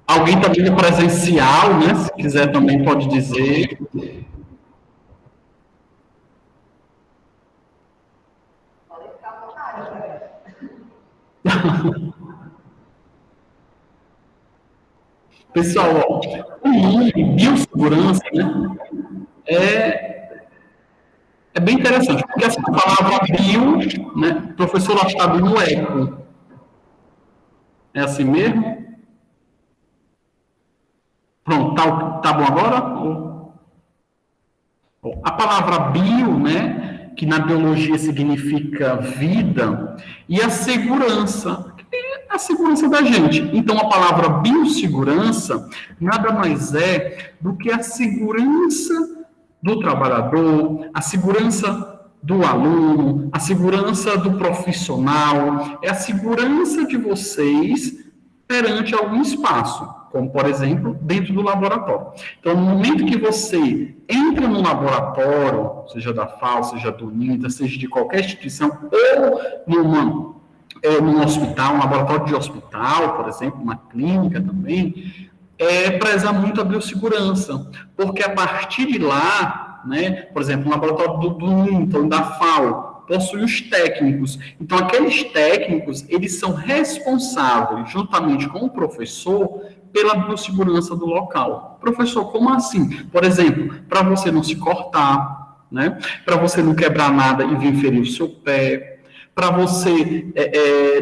Alguém também é presencial, né? Se quiser também pode dizer. Pessoal, ó, o nome biossegurança, né? É bem interessante, porque essa palavra bio, né? O professor lá está dando eco. É assim mesmo? Pronto, tá bom agora? A palavra bio, né, que na biologia significa vida, e a segurança, que é a segurança da gente. Então, a palavra biossegurança nada mais é do que a segurança do trabalhador, a segurança do aluno, a segurança do profissional, é a segurança de vocês perante algum espaço, como, por exemplo, dentro do laboratório. Então, no momento que você entra no laboratório, seja da FAO, seja do UNITA, seja de qualquer instituição, ou num hospital, um laboratório de hospital, por exemplo, uma clínica também, prezar muito a biossegurança, porque a partir de lá, né, por exemplo, um laboratório do UNITA, da FAO, possui os técnicos. Então, aqueles técnicos, eles são responsáveis, juntamente com o professor, pela biossegurança do local. Professor, como assim? Por exemplo, para você não se cortar, né? Para você não quebrar nada e vir ferir o seu pé, para você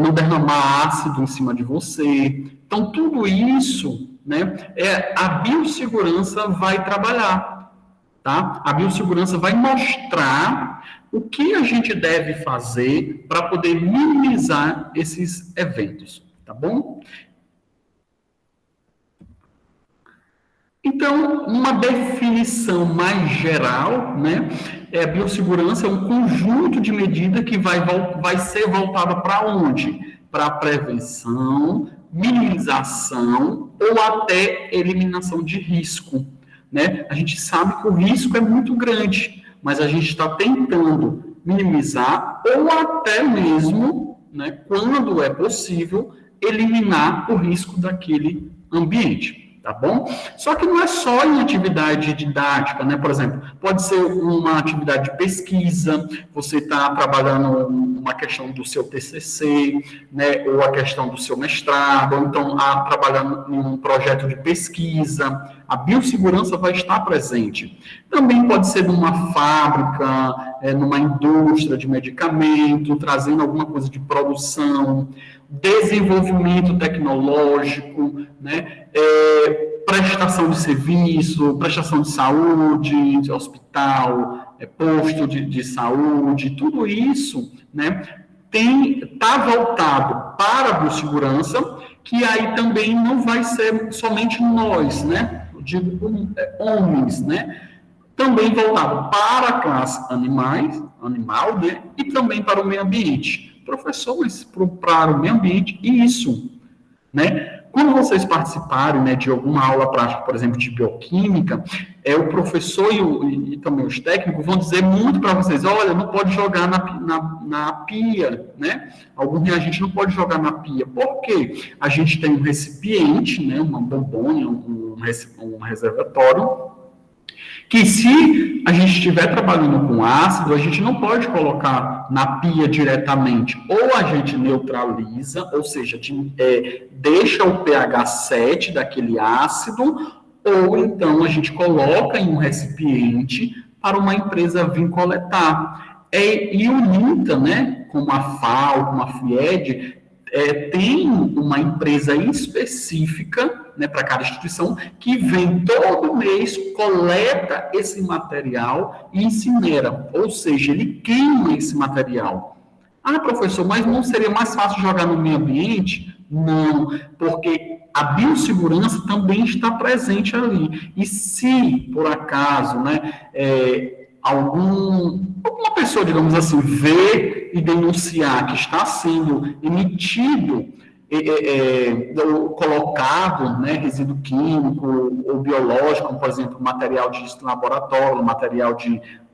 não derramar ácido em cima de você. Então, tudo isso, né, a biossegurança vai trabalhar, tá? A biossegurança vai mostrar o que a gente deve fazer para poder minimizar esses eventos, tá bom? Então, uma definição mais geral, né? A biossegurança é um conjunto de medidas que vai ser voltada para onde? Para a prevenção, minimização ou até eliminação de risco, né? A gente sabe que o risco é muito grande, mas a gente está tentando minimizar ou até mesmo, né, quando é possível, eliminar o risco daquele ambiente. Tá bom? Só que não é só em atividade didática, né? Por exemplo, pode ser uma atividade de pesquisa, você está trabalhando uma questão do seu TCC, né? Ou a questão do seu mestrado, ou então trabalhando em um projeto de pesquisa, a biossegurança vai estar presente. Também pode ser numa fábrica, numa indústria de medicamento, trazendo alguma coisa de produção, desenvolvimento tecnológico, né? Prestação de serviço, prestação de saúde, de hospital, posto de saúde, tudo isso, né, está voltado para a biossegurança, que aí também não vai ser somente nós, né, eu digo homens, né, também voltado para a classe animal, né, e também para o meio ambiente. Professor, mas para o meio ambiente, isso, né? Quando vocês participarem, né, de alguma aula prática, por exemplo, de bioquímica, o professor e também os técnicos vão dizer muito para vocês, olha, não pode jogar na pia, né? Algum reagente não pode jogar na pia. Por quê? A gente tem um recipiente, né, uma bombonha, um reservatório, que se a gente estiver trabalhando com ácido, a gente não pode colocar na pia diretamente. Ou a gente neutraliza, ou seja, deixa o pH 7 daquele ácido, ou então a gente coloca em um recipiente para uma empresa vir coletar. E o UNITA, né, como a FAO, como a FIED, tem uma empresa específica, né, para cada instituição, que vem todo mês, coleta esse material e incinera, ou seja, ele queima esse material. Ah, professor, mas não seria mais fácil jogar no meio ambiente? Não, porque a biossegurança também está presente ali. E se, por acaso, né, alguma pessoa, digamos assim, ver e denunciar que está sendo emitido, colocado, né, resíduo químico ou biológico, por exemplo, material de laboratório, material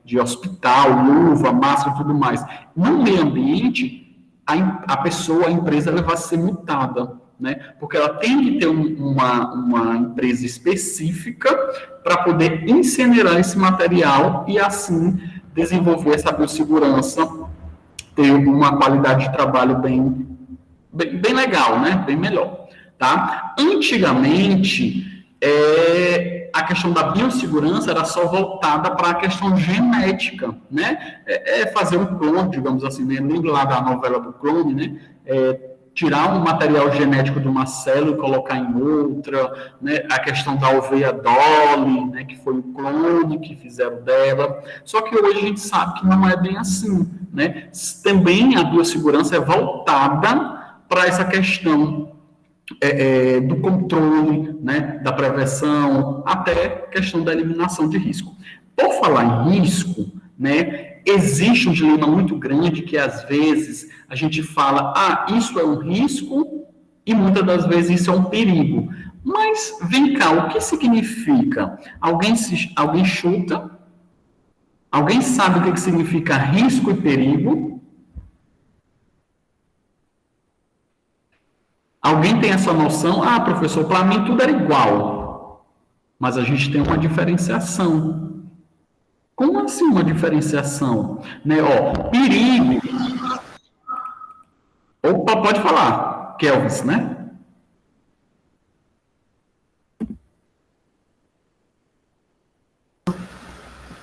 de hospital, luva, máscara e tudo mais, no meio ambiente, a pessoa, a empresa, ela vai ser multada, né? Porque ela tem que ter uma empresa específica para poder incinerar esse material e, assim, desenvolver essa biossegurança, ter uma qualidade de trabalho bem legal, né? Bem melhor, tá? Antigamente, a questão da biossegurança era só voltada para a questão genética, né? Fazer um clone, digamos assim, né? Lembra lá da novela do clone, né? Tirar um material genético de uma célula e colocar em outra, né? A questão da oveia Dolly, né? Que foi o clone que fizeram dela. Só que hoje a gente sabe que não é bem assim, né? Também a biossegurança é voltada para essa questão do controle, né? Da prevenção, até questão da eliminação de risco. Por falar em risco, né? Existe um dilema muito grande que, às vezes, a gente fala, isso é um risco, e muitas das vezes isso é um perigo. Mas, vem cá, o que significa? Alguém chuta? Alguém sabe o que significa risco e perigo? Alguém tem essa noção? Professor, para mim tudo era igual. Mas a gente tem uma diferenciação. Como assim uma diferenciação? Né? Perigo. Opa, pode falar, Kelvis, né?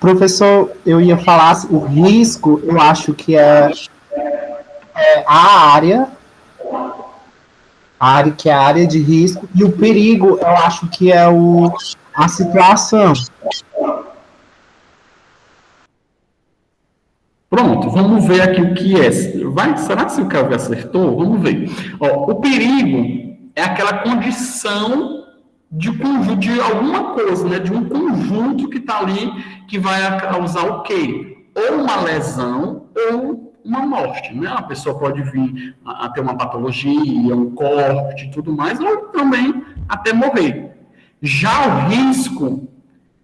Professor, eu ia falar, o risco, eu acho que é a área que é a área de risco, e o perigo, eu acho que é a situação. Pronto, vamos ver aqui o que é. Será que o Kelvin acertou? Vamos ver. O perigo é aquela condição de alguma coisa, né? De um conjunto que está ali, que vai causar o quê? Ou uma lesão ou uma morte, né? A pessoa pode vir a ter uma patologia, um corte e tudo mais, ou também até morrer. Já o risco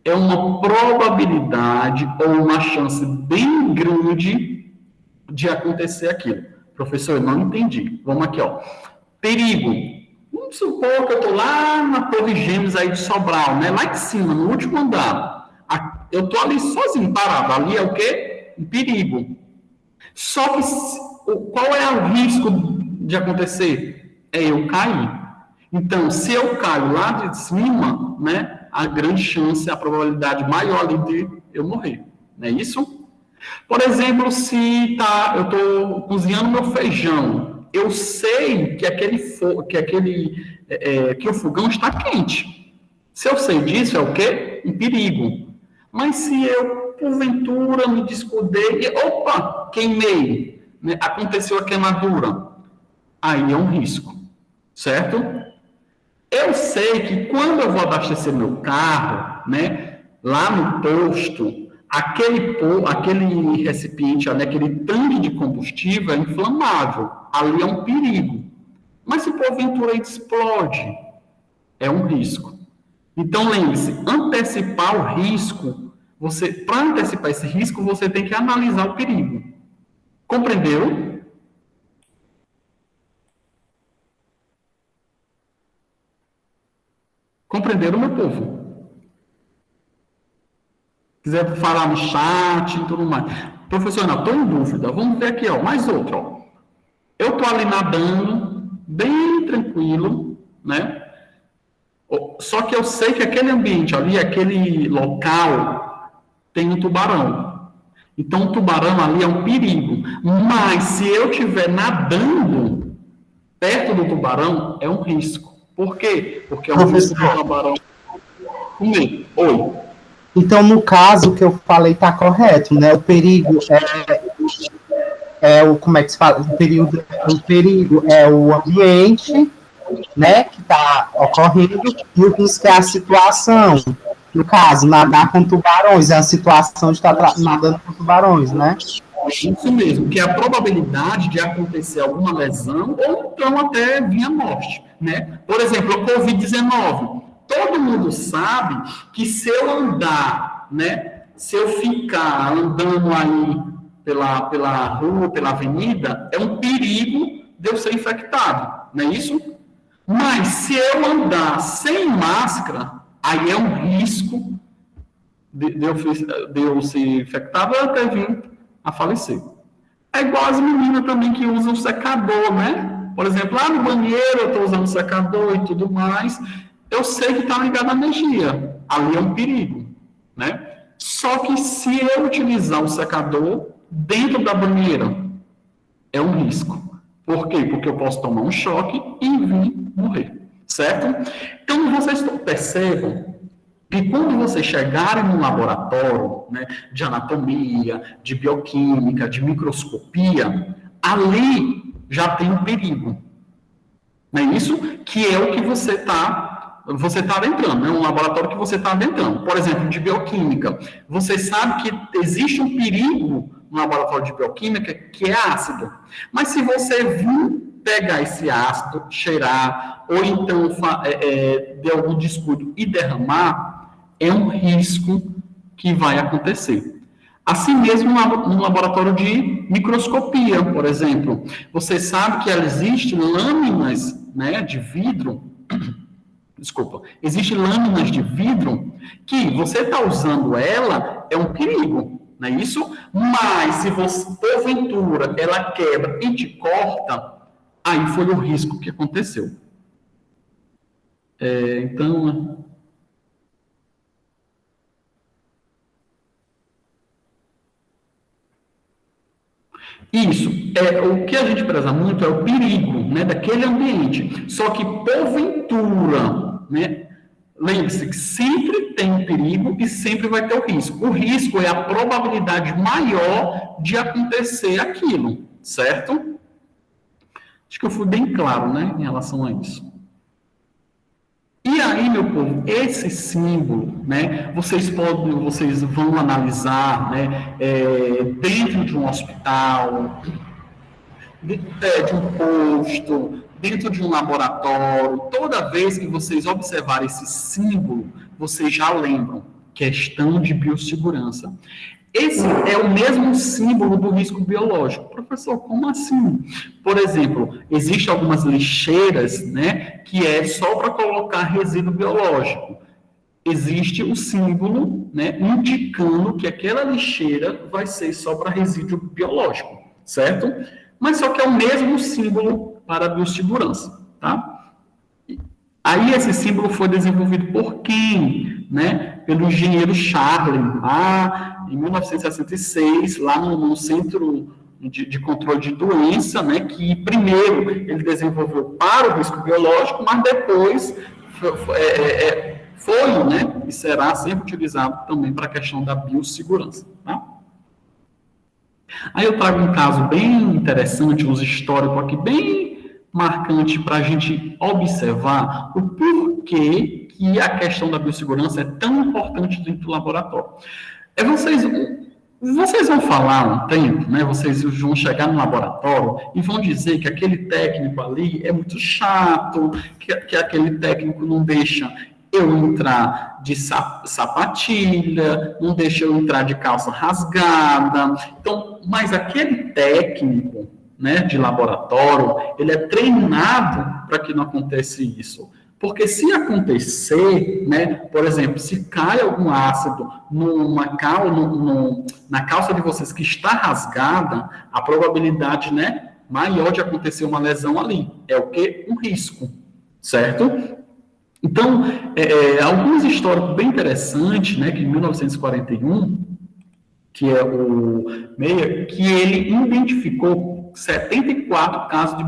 é uma probabilidade ou uma chance bem grande de acontecer aquilo. Professor, eu não entendi. Vamos aqui, Perigo. Vamos supor que eu estou lá na Torre Gêmeos aí de Sobral, né? Lá em cima, no último andar. Eu estou ali sozinho, parado. Ali é o quê? Um perigo. Só que qual é o risco de acontecer? É eu cair. Então, se eu caio lá de cima, né? A grande chance, a probabilidade maior ali de eu morrer. Não é isso? Por exemplo, se eu estou cozinhando meu feijão, eu sei que o fogão está quente. Se eu sei disso, é o quê? Um perigo. Mas se eu, porventura, me descuidei e, queimei, né? Aconteceu a queimadura, aí é um risco, certo? Eu sei que quando eu vou abastecer meu carro, né, lá no posto, aquele recipiente, né, aquele tanque de combustível é inflamável. Ali é um perigo. Mas se porventura ele explode, é um risco. Então, lembre-se, antecipar o risco, para antecipar esse risco, você tem que analisar o perigo. Compreendeu? Compreenderam, meu povo? Quiser falar no chat e tudo mais. Professor, não, estou em dúvida. Vamos ver aqui, mais outro. Eu estou ali nadando, bem tranquilo, né? Só que eu sei que aquele ambiente ali, aquele local, tem um tubarão. Então, o tubarão ali é um perigo. Mas, se eu estiver nadando perto do tubarão, é um risco. Por quê? Porque é um risco do tubarão comer. Oi. Então, no caso que eu falei, está correto, né? O perigo como é que se fala? O perigo é o ambiente, né, que está ocorrendo, e o risco é a situação. No caso, nadar com tubarões, é a situação de estar nadando com tubarões, né? Isso mesmo, que é a probabilidade de acontecer alguma lesão ou então até vir a morte, né? Por exemplo, a Covid-19. Todo mundo sabe que se eu andar, né? Se eu ficar andando aí pela rua, pela avenida, é um perigo de eu ser infectado, não é isso? Mas se eu andar sem máscara, aí é um risco de eu ser infectado ou até vir a falecer. É igual as meninas também que usam secador, né? Por exemplo, lá no banheiro eu estou usando secador e tudo mais, eu sei que está ligado à energia, ali é um perigo, né? Só que se eu utilizar o secador dentro da banheira, é um risco. Por quê? Porque eu posso tomar um choque e vir morrer, certo? Então, vocês percebam que quando vocês chegarem no laboratório, né, de anatomia, de bioquímica, de microscopia, ali já tem um perigo. Não é isso? Que é o que você tá adentrando, né? Um laboratório que você está adentrando. Por exemplo, de bioquímica. Você sabe que existe um perigo no laboratório de bioquímica que é ácido. Mas se você vir pegar esse ácido, cheirar, ou então de algum descuido e derramar, é um risco que vai acontecer. Assim mesmo no laboratório de microscopia, por exemplo. Você sabe que existem lâminas, né, de vidro, existem lâminas de vidro que você está usando ela, é um perigo, não é isso? Mas se você, porventura, ela quebra e te corta, aí foi o risco que aconteceu. Então... Isso, o que a gente preza muito é o perigo, né, daquele ambiente. Só que, porventura, né, lembre-se que sempre tem um perigo e sempre vai ter o risco. O risco é a probabilidade maior de acontecer aquilo, certo? Acho que eu fui bem claro, né, em relação a isso. E aí, meu povo, esse símbolo, né, vocês vão analisar, né, dentro de um hospital, de um posto, dentro de um laboratório. Toda vez que vocês observarem esse símbolo, vocês já lembram, questão de biossegurança. Esse é o mesmo símbolo do risco biológico. Professor, como assim? Por exemplo, existem algumas lixeiras, né, que é só para colocar resíduo biológico. Existe o símbolo, né, indicando que aquela lixeira vai ser só para resíduo biológico, certo? Mas só que é o mesmo símbolo para a biossegurança, tá? Aí esse símbolo foi desenvolvido por quem? Né? Pelo engenheiro Charley, lá em 1966, lá no Centro de Controle de Doença, né? Que primeiro ele desenvolveu para o risco biológico, mas depois foi, né? E será sempre utilizado também para a questão da biossegurança, tá? Aí eu trago um caso bem interessante, uns históricos aqui, bem marcante para a gente observar o porquê que a questão da biossegurança é tão importante dentro do laboratório. Vocês vão falar um tempo, né? Vocês vão chegar no laboratório e vão dizer que aquele técnico ali é muito chato, que aquele técnico não deixa eu entrar de sapatilha, não deixa eu entrar de calça rasgada. Então, mas aquele técnico, né, de laboratório, ele é treinado para que não aconteça isso. Porque se acontecer, né, por exemplo, se cai algum ácido na calça de vocês que está rasgada, a probabilidade, né, maior de acontecer uma lesão ali. É o quê? Um risco, certo? Então, alguns históricos bem interessantes, né, que em 1941, que é o Meyer, que ele identificou 74 casos de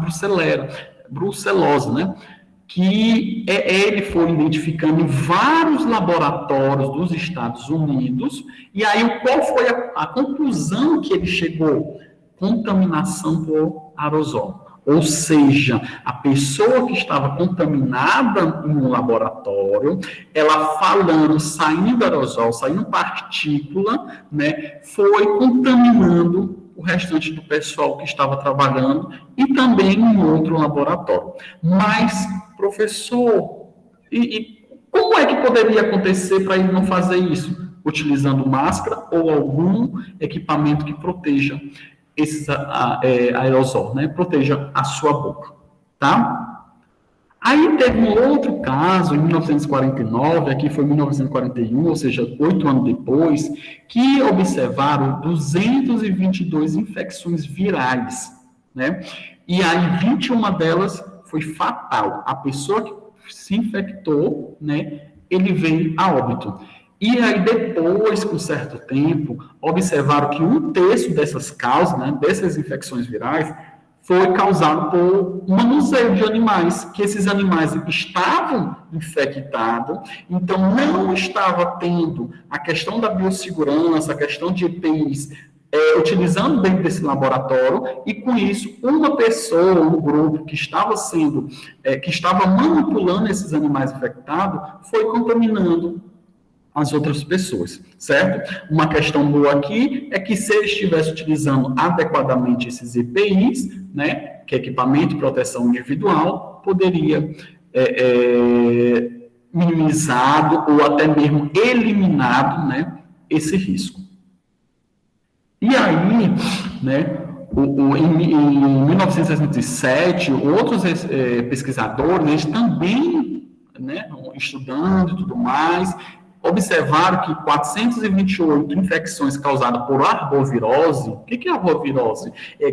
brucelose, né, que ele foi identificando em vários laboratórios dos Estados Unidos, e aí qual foi a conclusão que ele chegou? Contaminação por aerosol. Ou seja, a pessoa que estava contaminada em um laboratório, ela falando, saindo aerosol, saindo partícula, né, foi contaminando o restante do pessoal que estava trabalhando e também em outro laboratório. Mas, professor, e como é que poderia acontecer para ele não fazer isso? utilizando máscara ou algum equipamento que proteja esse aerosol, né? Proteja a sua boca, tá? Aí teve um outro caso, em 1949, aqui foi 1941, ou seja, 8 anos depois, que observaram 222 infecções virais, né? E aí 21 delas foi fatal. A pessoa que se infectou, né, ele veio a óbito. E aí depois, com certo tempo, observaram que 1/3 dessas causas, né, dessas infecções virais, foi causado por manuseio de animais, que esses animais estavam infectados, então não estava tendo a questão da biossegurança, a questão de EPIs, utilizando dentro desse laboratório, e com isso, uma pessoa, um grupo que estava que estava manipulando esses animais infectados, foi contaminando as outras pessoas, certo? Uma questão boa aqui é que se ele estivesse utilizando adequadamente esses EPIs, né, que é equipamento de proteção individual, poderia minimizado ou até mesmo eliminado, né, esse risco. E aí, né, em 1967, outros pesquisadores, eles também, né, estudando e tudo mais, observaram que 428 infecções causadas por arbovirose. O que é arbovirose? É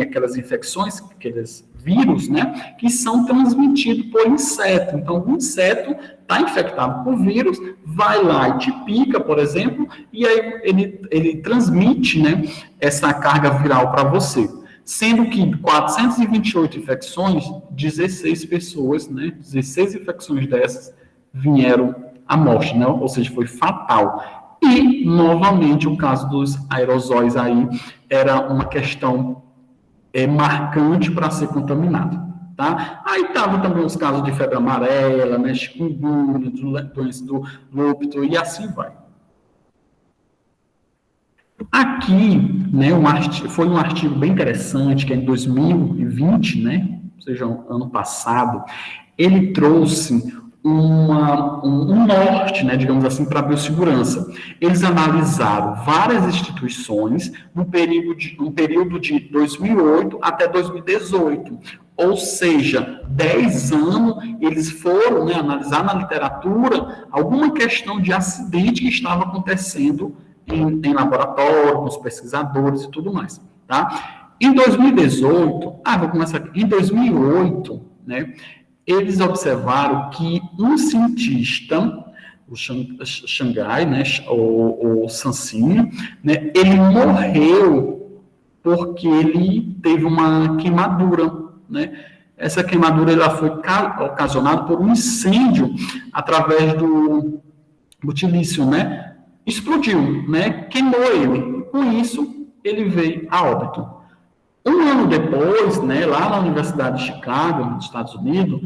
aquelas infecções, aqueles vírus, né, que são transmitidos por inseto. Então, o inseto está infectado por vírus, vai lá e te pica, por exemplo, e aí ele transmite, né, essa carga viral para você. Sendo que 428 infecções, 16 pessoas, né, 16 infecções dessas vieram a morte, né? Ou seja, foi fatal. E, novamente, o caso dos aerosóis aí era uma questão marcante para ser contaminado, tá? Aí estavam também os casos de febre amarela, né, chikungunya, doença do lúpito e assim vai. Aqui, né, foi um artigo bem interessante, que é em 2020, né, ou seja, ano passado, ele trouxe um norte, né, digamos assim, para a biossegurança. Eles analisaram várias instituições no período de 2008 até 2018, ou seja, 10 anos, eles foram, né, analisar na literatura alguma questão de acidente que estava acontecendo em laboratório, com os pesquisadores e tudo mais, tá? Em 2018, vou começar aqui, em 2008, né, eles observaram que um cientista, o Xangai, né, o Sansini, né, ele morreu porque ele teve uma queimadura, né? Essa queimadura ela foi ocasionada por um incêndio através do butilício, né? Explodiu, né? Queimou ele. Com isso, ele veio a óbito. Um ano depois, né, lá na Universidade de Chicago, nos Estados Unidos,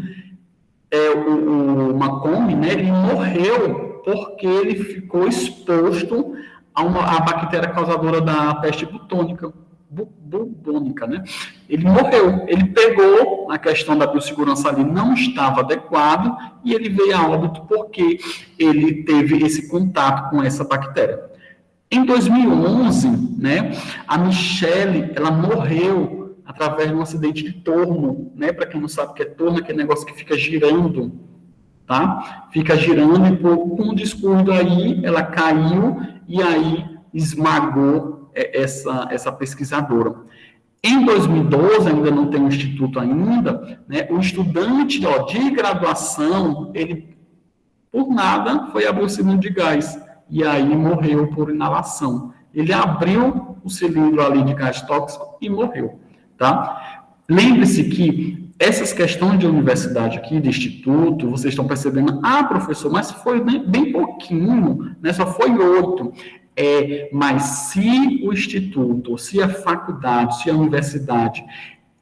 o Macomb, né, ele morreu porque ele ficou exposto à bactéria causadora da peste bubônica, né? Ele morreu, ele pegou a questão da biossegurança ali, não estava adequado, e ele veio a óbito porque ele teve esse contato com essa bactéria. Em 2011, né, a Michelle, ela morreu através de um acidente de torno, né? Para quem não sabe o que é torno, é aquele negócio que fica girando, tá? Fica girando e com um descuido aí, ela caiu e aí esmagou essa pesquisadora. Em 2012, ainda não tem um instituto ainda, né? O estudante de graduação, ele, por nada, foi abrir o cilindro de gás. E aí morreu por inalação. Ele abriu o cilindro ali de gás tóxico e morreu, tá? Lembre-se que essas questões de universidade aqui, de instituto, vocês estão percebendo, professor, mas foi bem pouquinho, né? Só foi 8. Mas se o instituto, se a faculdade, se a universidade,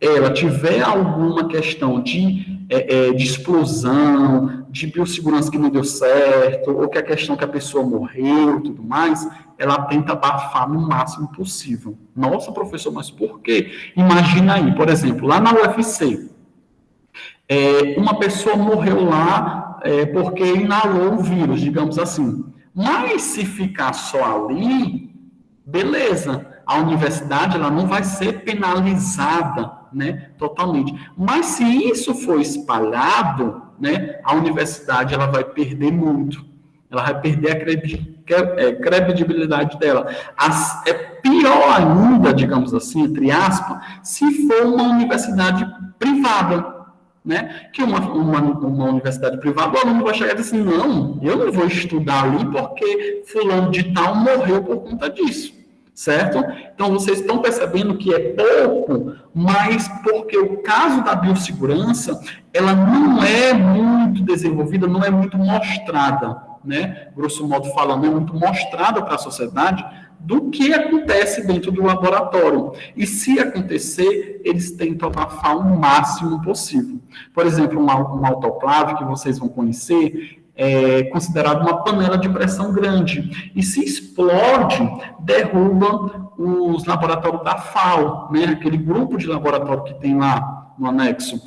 ela tiver alguma questão de explosão, de biossegurança que não deu certo, ou que a questão que a pessoa morreu e tudo mais, ela tenta abafar no máximo possível. Nossa, professor, mas por quê? Imagina aí, por exemplo, lá na UFC, uma pessoa morreu lá porque inalou um vírus, digamos assim. Mas se ficar só ali, beleza, a universidade ela não vai ser penalizada, né, totalmente. Mas se isso for espalhado, né, a universidade ela vai perder muito. Ela vai perder a credibilidade dela. É pior ainda, digamos assim, entre aspas, se for uma universidade privada, né? Que uma universidade privada, o aluno vai chegar e dizer assim, não, eu não vou estudar ali porque fulano de tal morreu por conta disso, certo? Então, vocês estão percebendo que é pouco, mas porque o caso da biossegurança, ela não é muito desenvolvida, não é muito mostrada, né? Grosso modo falando, não é muito mostrada para a sociedade do que acontece dentro do laboratório. E se acontecer, eles tentam abafar o máximo possível. Por exemplo, um autoclave que vocês vão conhecer é considerado uma panela de pressão grande. E se explode, derruba os laboratórios da FAO, né? Aquele grupo de laboratório que tem lá no anexo.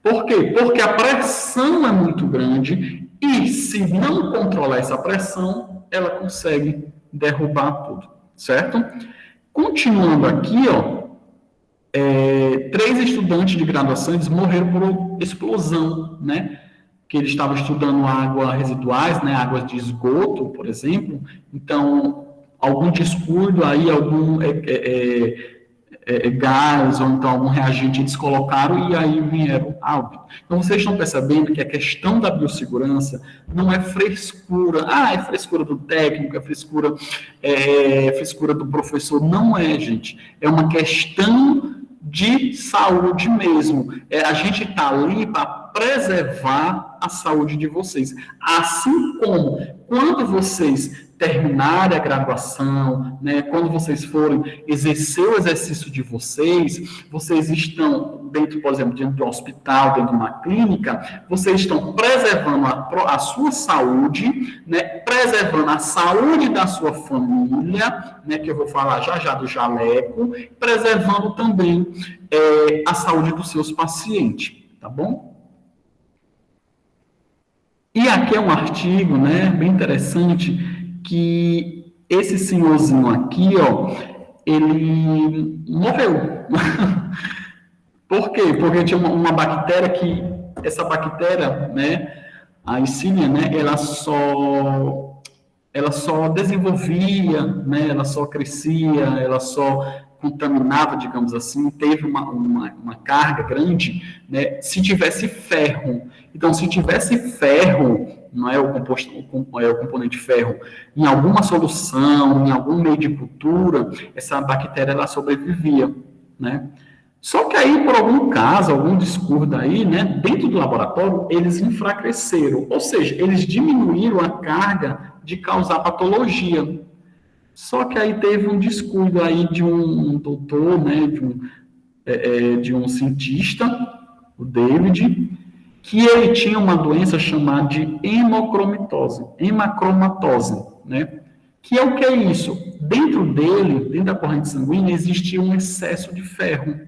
Por quê? Porque a pressão é muito grande e, se não controlar essa pressão, ela consegue derrubar tudo, certo? Continuando aqui, ó, 3 estudantes de graduação eles morreram por explosão, né? Que eles estavam estudando águas residuais, né? Águas de esgoto, por exemplo. Então, algum descuido aí, algum gás ou então algum reagente eles colocaram e aí vieram a óbito. Então, vocês estão percebendo que a questão da biossegurança não é frescura. É frescura do técnico, é frescura do professor. Não é, gente. É uma questão de saúde mesmo. A gente está ali para preservar a saúde de vocês. Assim como quando vocês terminarem a graduação, né, quando vocês forem exercer o exercício de vocês, vocês estão dentro, por exemplo, dentro de um hospital, dentro de uma clínica, vocês estão preservando a sua saúde, né, preservando a saúde da sua família, né, que eu vou falar já já do jaleco, preservando também a saúde dos seus pacientes, tá bom? E aqui é um artigo, né, bem interessante, que esse senhorzinho aqui, ó, ele morreu. Por quê? Porque tinha uma bactéria que, essa bactéria, né, a Yersinia, né, ela só desenvolvia, né, ela só crescia, ela só contaminava, digamos assim, teve uma carga grande, né, se tivesse ferro. Então, se tivesse ferro, não é o componente ferro, em alguma solução, em algum meio de cultura, essa bactéria ela sobrevivia, né? Só que aí, por algum caso, algum descuido aí, né, dentro do laboratório, eles enfraqueceram, ou seja, eles diminuíram a carga de causar patologia. Só que aí teve um descuido aí de um doutor, né, de um cientista, o David, que ele tinha uma doença chamada de hemacromatose, né? Que é o que é isso? Dentro dele, dentro da corrente sanguínea, existia um excesso de ferro,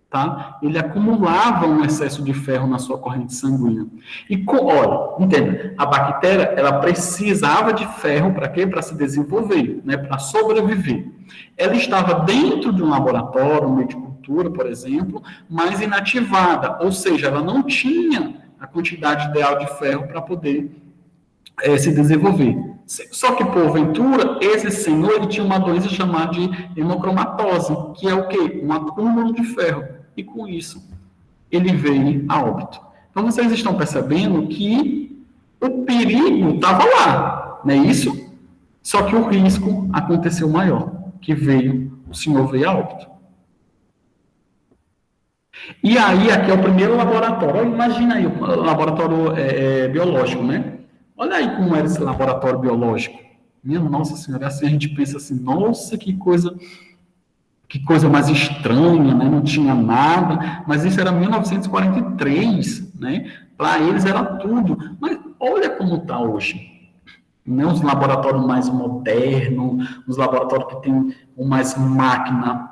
tá? Ele acumulava um excesso de ferro na sua corrente sanguínea. E, olha, entenda, a bactéria, ela precisava de ferro para quê? Para se desenvolver, né? Para sobreviver. Ela estava dentro de um laboratório, um meio de cultura, por exemplo, mas inativada, ou seja, ela não tinha a quantidade ideal de ferro para poder se desenvolver. Só que, porventura, esse senhor ele tinha uma doença chamada de hemocromatose, que é o quê? Um acúmulo de ferro. E com isso, ele veio a óbito. Então, vocês estão percebendo que o perigo estava lá, não é isso? Só que o risco aconteceu maior, que o senhor veio a óbito. E aí, aqui é o primeiro laboratório. Imagina aí, o laboratório biológico, né? Olha aí como era esse laboratório biológico. Minha Nossa Senhora, assim a gente pensa assim, nossa, que coisa mais estranha, né? Não tinha nada. Mas isso era 1943, né? Para eles era tudo. Mas olha como está hoje. Né? Os laboratórios mais modernos, os laboratórios que tem mais máquina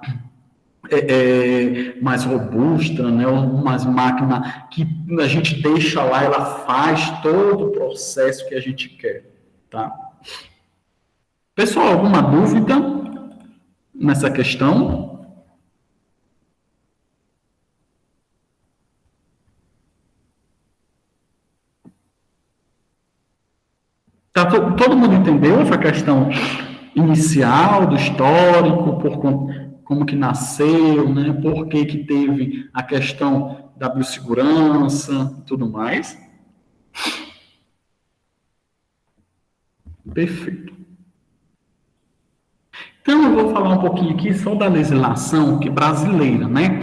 mais robusta, né? Umas máquinas que a gente deixa lá, ela faz todo o processo que a gente quer, tá? Pessoal, alguma dúvida nessa questão? Tá, todo mundo entendeu essa questão inicial, do histórico, como que nasceu, né? Por que que teve a questão da biossegurança e tudo mais? Perfeito. Então, eu vou falar um pouquinho aqui só da legislação brasileira, né?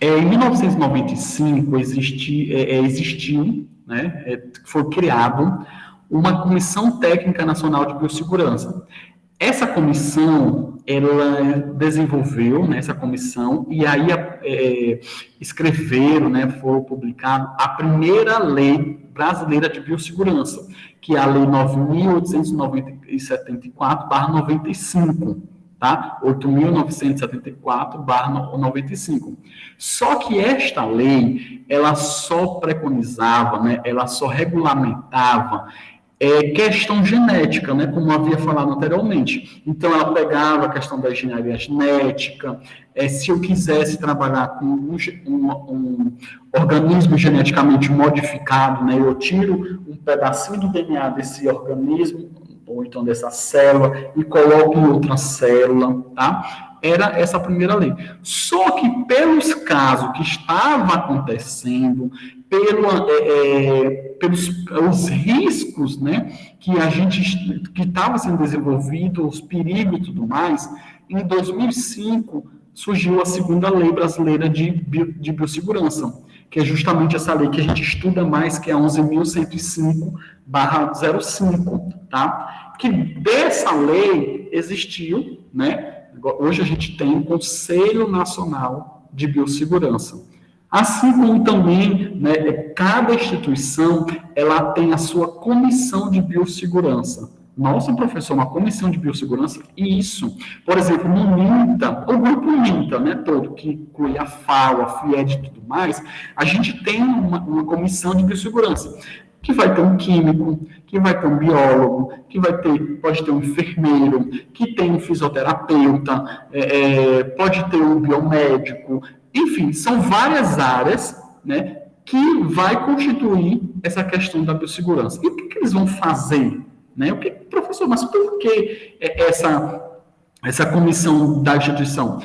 Em 1995, existiu, né, foi criado uma Comissão Técnica Nacional de Biossegurança. Essa comissão, ela desenvolveu, né, essa comissão, e aí escreveram, né, foi publicado a primeira lei brasileira de biossegurança, que é a Lei 9.874/95, tá? 8.974/95. Só que esta lei, ela só preconizava, né, ela só regulamentava questão genética, né, como eu havia falado anteriormente. Então, ela pegava a questão da engenharia genética, se eu quisesse trabalhar com um organismo geneticamente modificado, né, eu tiro um pedacinho do DNA desse organismo, ou então dessa célula, e coloco em outra célula, tá? Era essa a primeira lei. Só que pelos casos que estavam acontecendo, pelos os riscos, né, que estava sendo desenvolvido, os perigos e tudo mais, em 2005 surgiu a segunda lei brasileira de biossegurança, que é justamente essa lei que a gente estuda mais, que é a 11.105/05, tá? Que dessa lei existiu, né? Hoje a gente tem o Conselho Nacional de Biossegurança. Assim como também, né, cada instituição, ela tem a sua comissão de biossegurança. Nossa, professor, uma comissão de biossegurança? Isso. Por exemplo, no MINTA, o grupo MINTA, né, todo, que inclui a FAO, a FIED e tudo mais, a gente tem uma comissão de biossegurança, que vai ter um químico, que vai ter um biólogo, pode ter um enfermeiro, que tem um fisioterapeuta, pode ter um biomédico, enfim, são várias áreas, né, que vai constituir essa questão da biossegurança. E o que eles vão fazer? Né? Professor, mas por que essa comissão da instituição?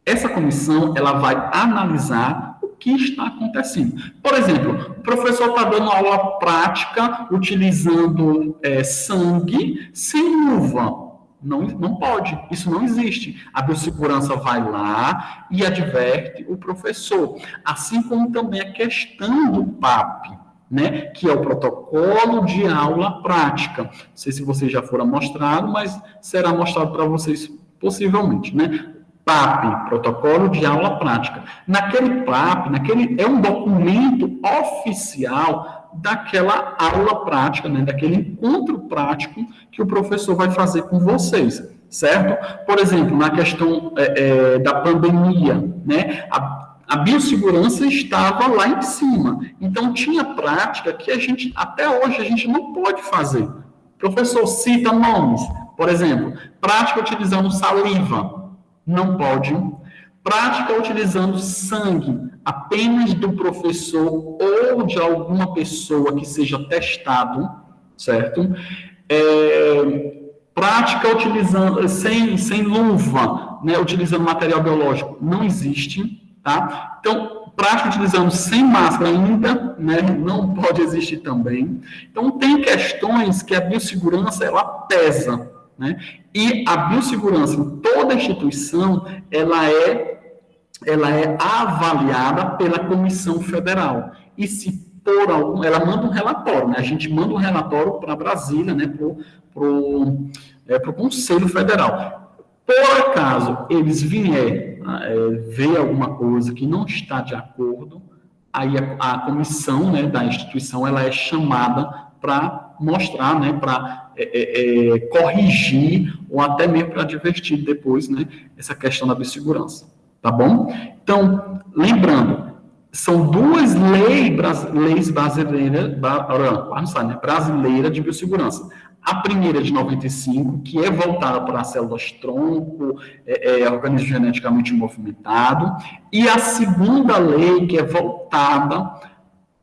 Essa comissão, ela vai analisar o que está acontecendo. Por exemplo, o professor está dando aula prática utilizando sangue sem luva. Não pode, isso não existe. A biossegurança vai lá e adverte o professor. Assim como também a questão do PAP, né, que é o protocolo de aula prática. Não sei se vocês já foram mostrados, mas será mostrado para vocês possivelmente, né? PAP, protocolo de aula prática. Naquele PAP, é um documento oficial daquela aula prática, né, daquele encontro prático que o professor vai fazer com vocês, certo? Por exemplo, na questão da pandemia, né, a biossegurança estava lá em cima. Então, tinha prática que até hoje, a gente não pode fazer. Professor, cita nomes. Por exemplo, prática utilizando saliva. Não pode. Prática utilizando sangue, apenas do professor ou de alguma pessoa que seja testado, certo? Prática utilizando sem luva, né, utilizando material biológico, não existe. Tá? Então, prática utilizando sem máscara ainda, né, não pode existir também. Então, tem questões que a biossegurança, ela pesa, né? E a biossegurança em toda instituição, ela é avaliada pela Comissão Federal. E se ela manda um relatório, né? A gente manda um relatório para Brasília, né, para o Conselho Federal. Por acaso eles vierem ver alguma coisa que não está de acordo, aí a comissão, né, da instituição, ela é chamada para mostrar, né, para corrigir ou até mesmo para advertir depois, né, essa questão da biossegurança, tá bom? Então, lembrando, são duas leis brasileiras, brasileira de biossegurança. A primeira de 95, que é voltada para as células-tronco, organismo geneticamente movimentado, e a segunda lei, que é voltada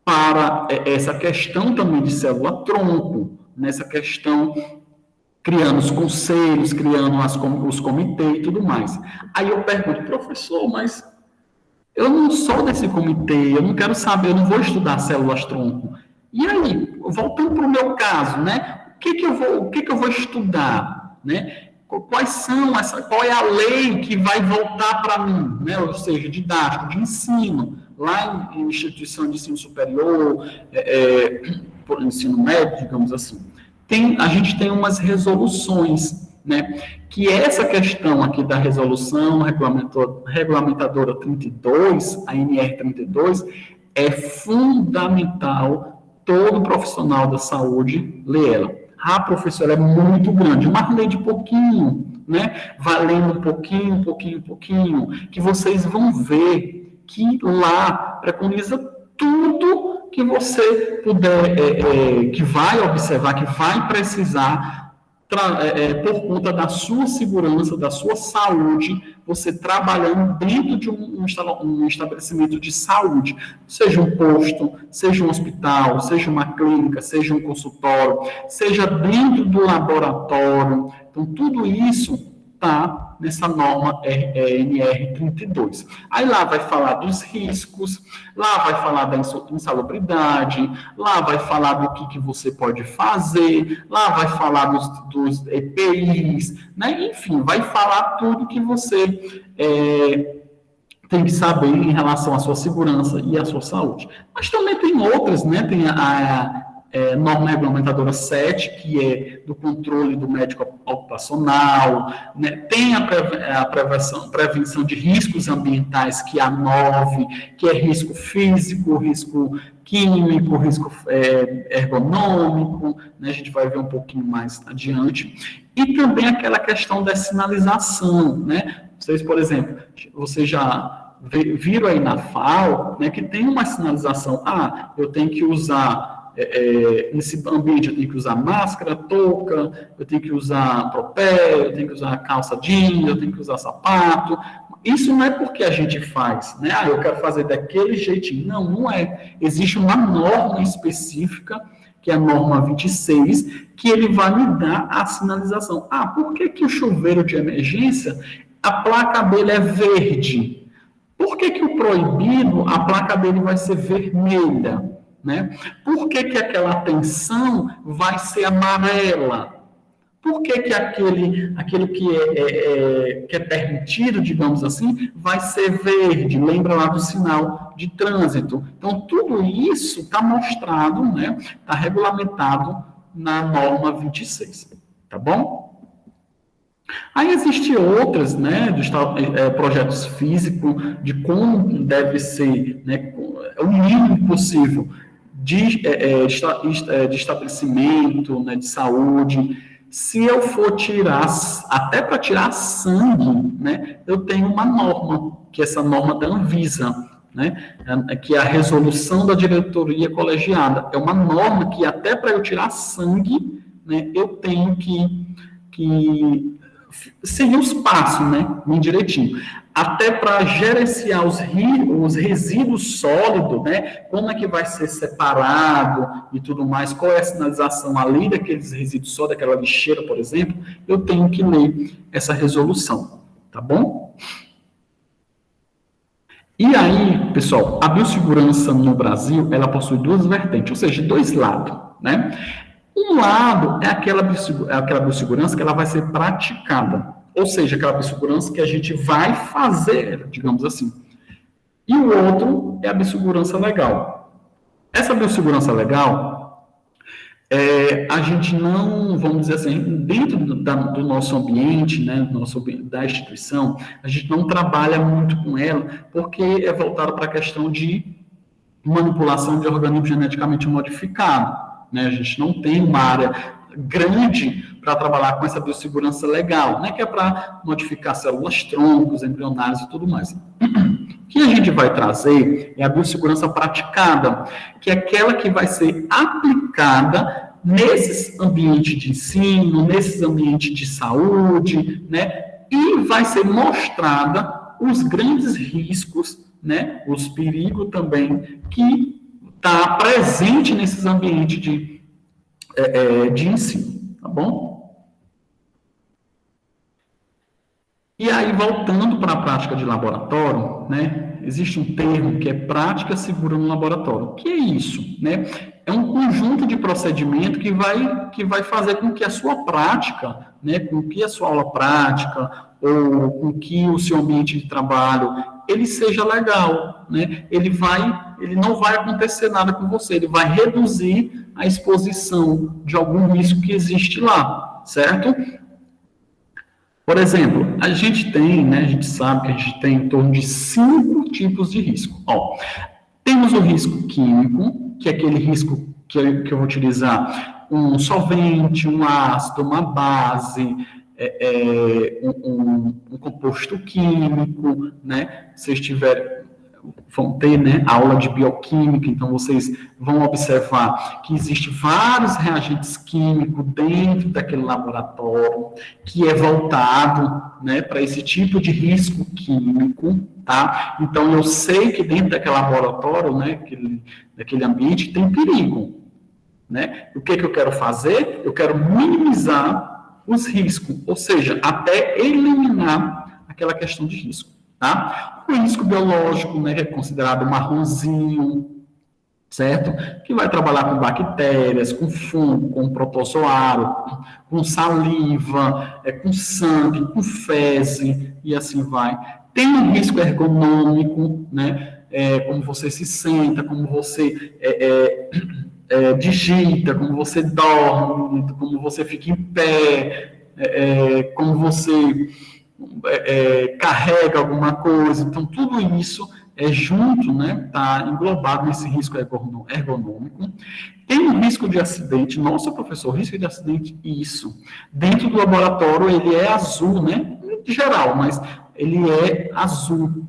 para essa questão também de célula-tronco, nessa questão criando os conselhos, criando os comitês e tudo mais. Aí eu pergunto, professor, mas eu não sou desse comitê, eu não quero saber, eu não vou estudar células-tronco. E aí, voltando para o meu caso, né? O que eu vou estudar, né? Qual é a lei que vai voltar para mim, né? Ou seja, didático, de ensino, lá em instituição de ensino superior, por ensino médio, digamos assim. A gente tem umas resoluções, né? Que essa questão aqui da resolução regulamentadora 32, a NR 32, é fundamental todo profissional da saúde ler ela. Ah, professor, é muito grande, mas lê de pouquinho, né? Vai lendo um pouquinho, que vocês vão ver que lá preconiza tudo que você puder, que vai observar, que vai precisar, por conta da sua segurança, da sua saúde, você trabalhando dentro de um estabelecimento de saúde, seja um posto, seja um hospital, seja uma clínica, seja um consultório, seja dentro do laboratório. Então, tudo isso está nessa norma NR 32. Aí lá vai falar dos riscos, lá vai falar da insalubridade, lá vai falar do que você pode fazer, lá vai falar dos EPIs, né? Enfim, vai falar tudo que você tem que saber em relação à sua segurança e à sua saúde. Mas também tem outras, né? Tem a norma regulamentadora 7, que é do controle do médico ocupacional, né? Tem a prevenção de riscos ambientais, que é a 9, que é risco físico, risco químico, risco ergonômico, né? A gente vai ver um pouquinho mais adiante. E também aquela questão da sinalização, né? Vocês, por exemplo, vocês já viram aí na FAO, né, que tem uma sinalização, eu tenho que usar nesse ambiente eu tenho que usar máscara, touca, eu tenho que usar tropé, eu tenho que usar calça jeans, eu tenho que usar sapato. Isso não é porque a gente faz, né? Eu quero fazer daquele jeitinho. Não, não é. Existe uma norma específica, que é a norma 26, que ele vai me dar a sinalização. Por que o chuveiro de emergência, a placa dele é verde? Por que o proibido, a placa dele vai ser vermelha? Né? Por que aquela atenção vai ser amarela? Por que aquilo que é permitido, digamos assim, vai ser verde? Lembra lá do sinal de trânsito. Então, tudo isso está mostrado, né? Está regulamentado na norma 26. Tá bom? Aí existem outras, né, projetos físicos, de como deve ser, né, o mínimo possível de estabelecimento, né, de saúde. Se eu for tirar, até para tirar sangue, né, eu tenho uma norma, que é essa norma da Anvisa, né, que é a resolução da diretoria colegiada. É uma norma que até para eu tirar sangue, né, eu tenho que seguir os passos, né, bem direitinho. Até para gerenciar os resíduos sólidos, né, como é que vai ser separado e tudo mais, qual é a sinalização ali daqueles resíduos sólidos, daquela lixeira, por exemplo, eu tenho que ler essa resolução, tá bom? E aí, pessoal, a biossegurança no Brasil, ela possui duas vertentes, ou seja, dois lados, né? Um lado é aquela biossegurança que ela vai ser praticada, ou seja, aquela biossegurança que a gente vai fazer, digamos assim. E o outro é a biossegurança legal. Essa biossegurança legal, a gente não, vamos dizer assim, dentro do nosso ambiente, né, da instituição, a gente não trabalha muito com ela, porque é voltado para a questão de manipulação de organismo geneticamente modificado. Né? A gente não tem uma área grande para trabalhar com essa biossegurança legal, né? Que é para modificar células troncos, embrionários e tudo mais. O que a gente vai trazer é a biossegurança praticada, que é aquela que vai ser aplicada nesses ambientes de ensino, nesses ambientes de saúde, né? E vai ser mostrada os grandes riscos, né? Os perigos também que está presente nesses ambientes de ensino, tá bom? E aí, voltando para a prática de laboratório, né, existe um termo que é prática segura no laboratório. O que é isso? Né? É um conjunto de procedimento que vai fazer com que a sua prática, né, com que a sua aula prática, ou com que o seu ambiente de trabalho, ele seja legal, né? Ele não vai acontecer nada com você, ele vai reduzir a exposição de algum risco que existe lá, certo? Por exemplo, a gente tem, né, a gente sabe que a gente tem em torno de 5 tipos de risco. Ó, temos o risco químico, que é aquele risco que eu vou utilizar um solvente, um ácido, uma base, um composto químico, né? Vocês vão ter, né, aula de bioquímica, então vocês vão observar que existem vários reagentes químicos dentro daquele laboratório, que é voltado, né, para esse tipo de risco químico, tá? Então, eu sei que dentro daquele laboratório, né, daquele ambiente, tem perigo, né? O que eu quero fazer? Eu quero minimizar os riscos, ou seja, até eliminar aquela questão de risco. Tá? O risco biológico, né, que é considerado marronzinho, certo? Que vai trabalhar com bactérias, com fungo, com protozoário, com saliva, com sangue, com fezes, e assim vai. Tem um risco ergonômico, né? Como você se senta, como você digita, como você dorme, como você fica em pé, como você carrega alguma coisa. Então, tudo isso junto, né, está englobado nesse risco ergonômico. Tem um risco de acidente. Nossa, professor, risco de acidente, isso. Dentro do laboratório, ele é azul, né, em geral, mas ele é azul,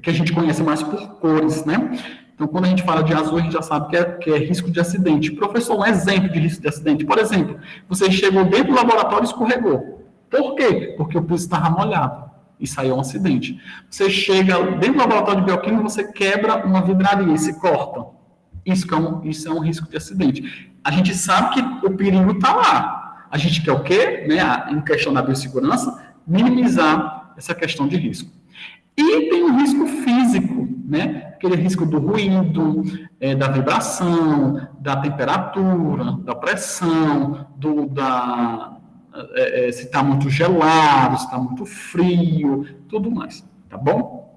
que a gente conhece mais por cores, né? Então, quando a gente fala de azul, a gente já sabe que é risco de acidente. Professor, um exemplo de risco de acidente. Por exemplo, você chegou dentro do laboratório e escorregou. Por quê? Porque o piso estava molhado. Isso aí é um acidente. Você chega dentro do laboratório de bioquímica, você quebra uma vidraria e se corta. Isso é um risco de acidente. A gente sabe que o perigo está lá. A gente quer o quê? Né, em questão da biossegurança, minimizar essa questão de risco. E tem o risco físico, né? Aquele risco do ruído, da vibração, da temperatura, da pressão, se está muito gelado, se está muito frio, tudo mais, tá bom?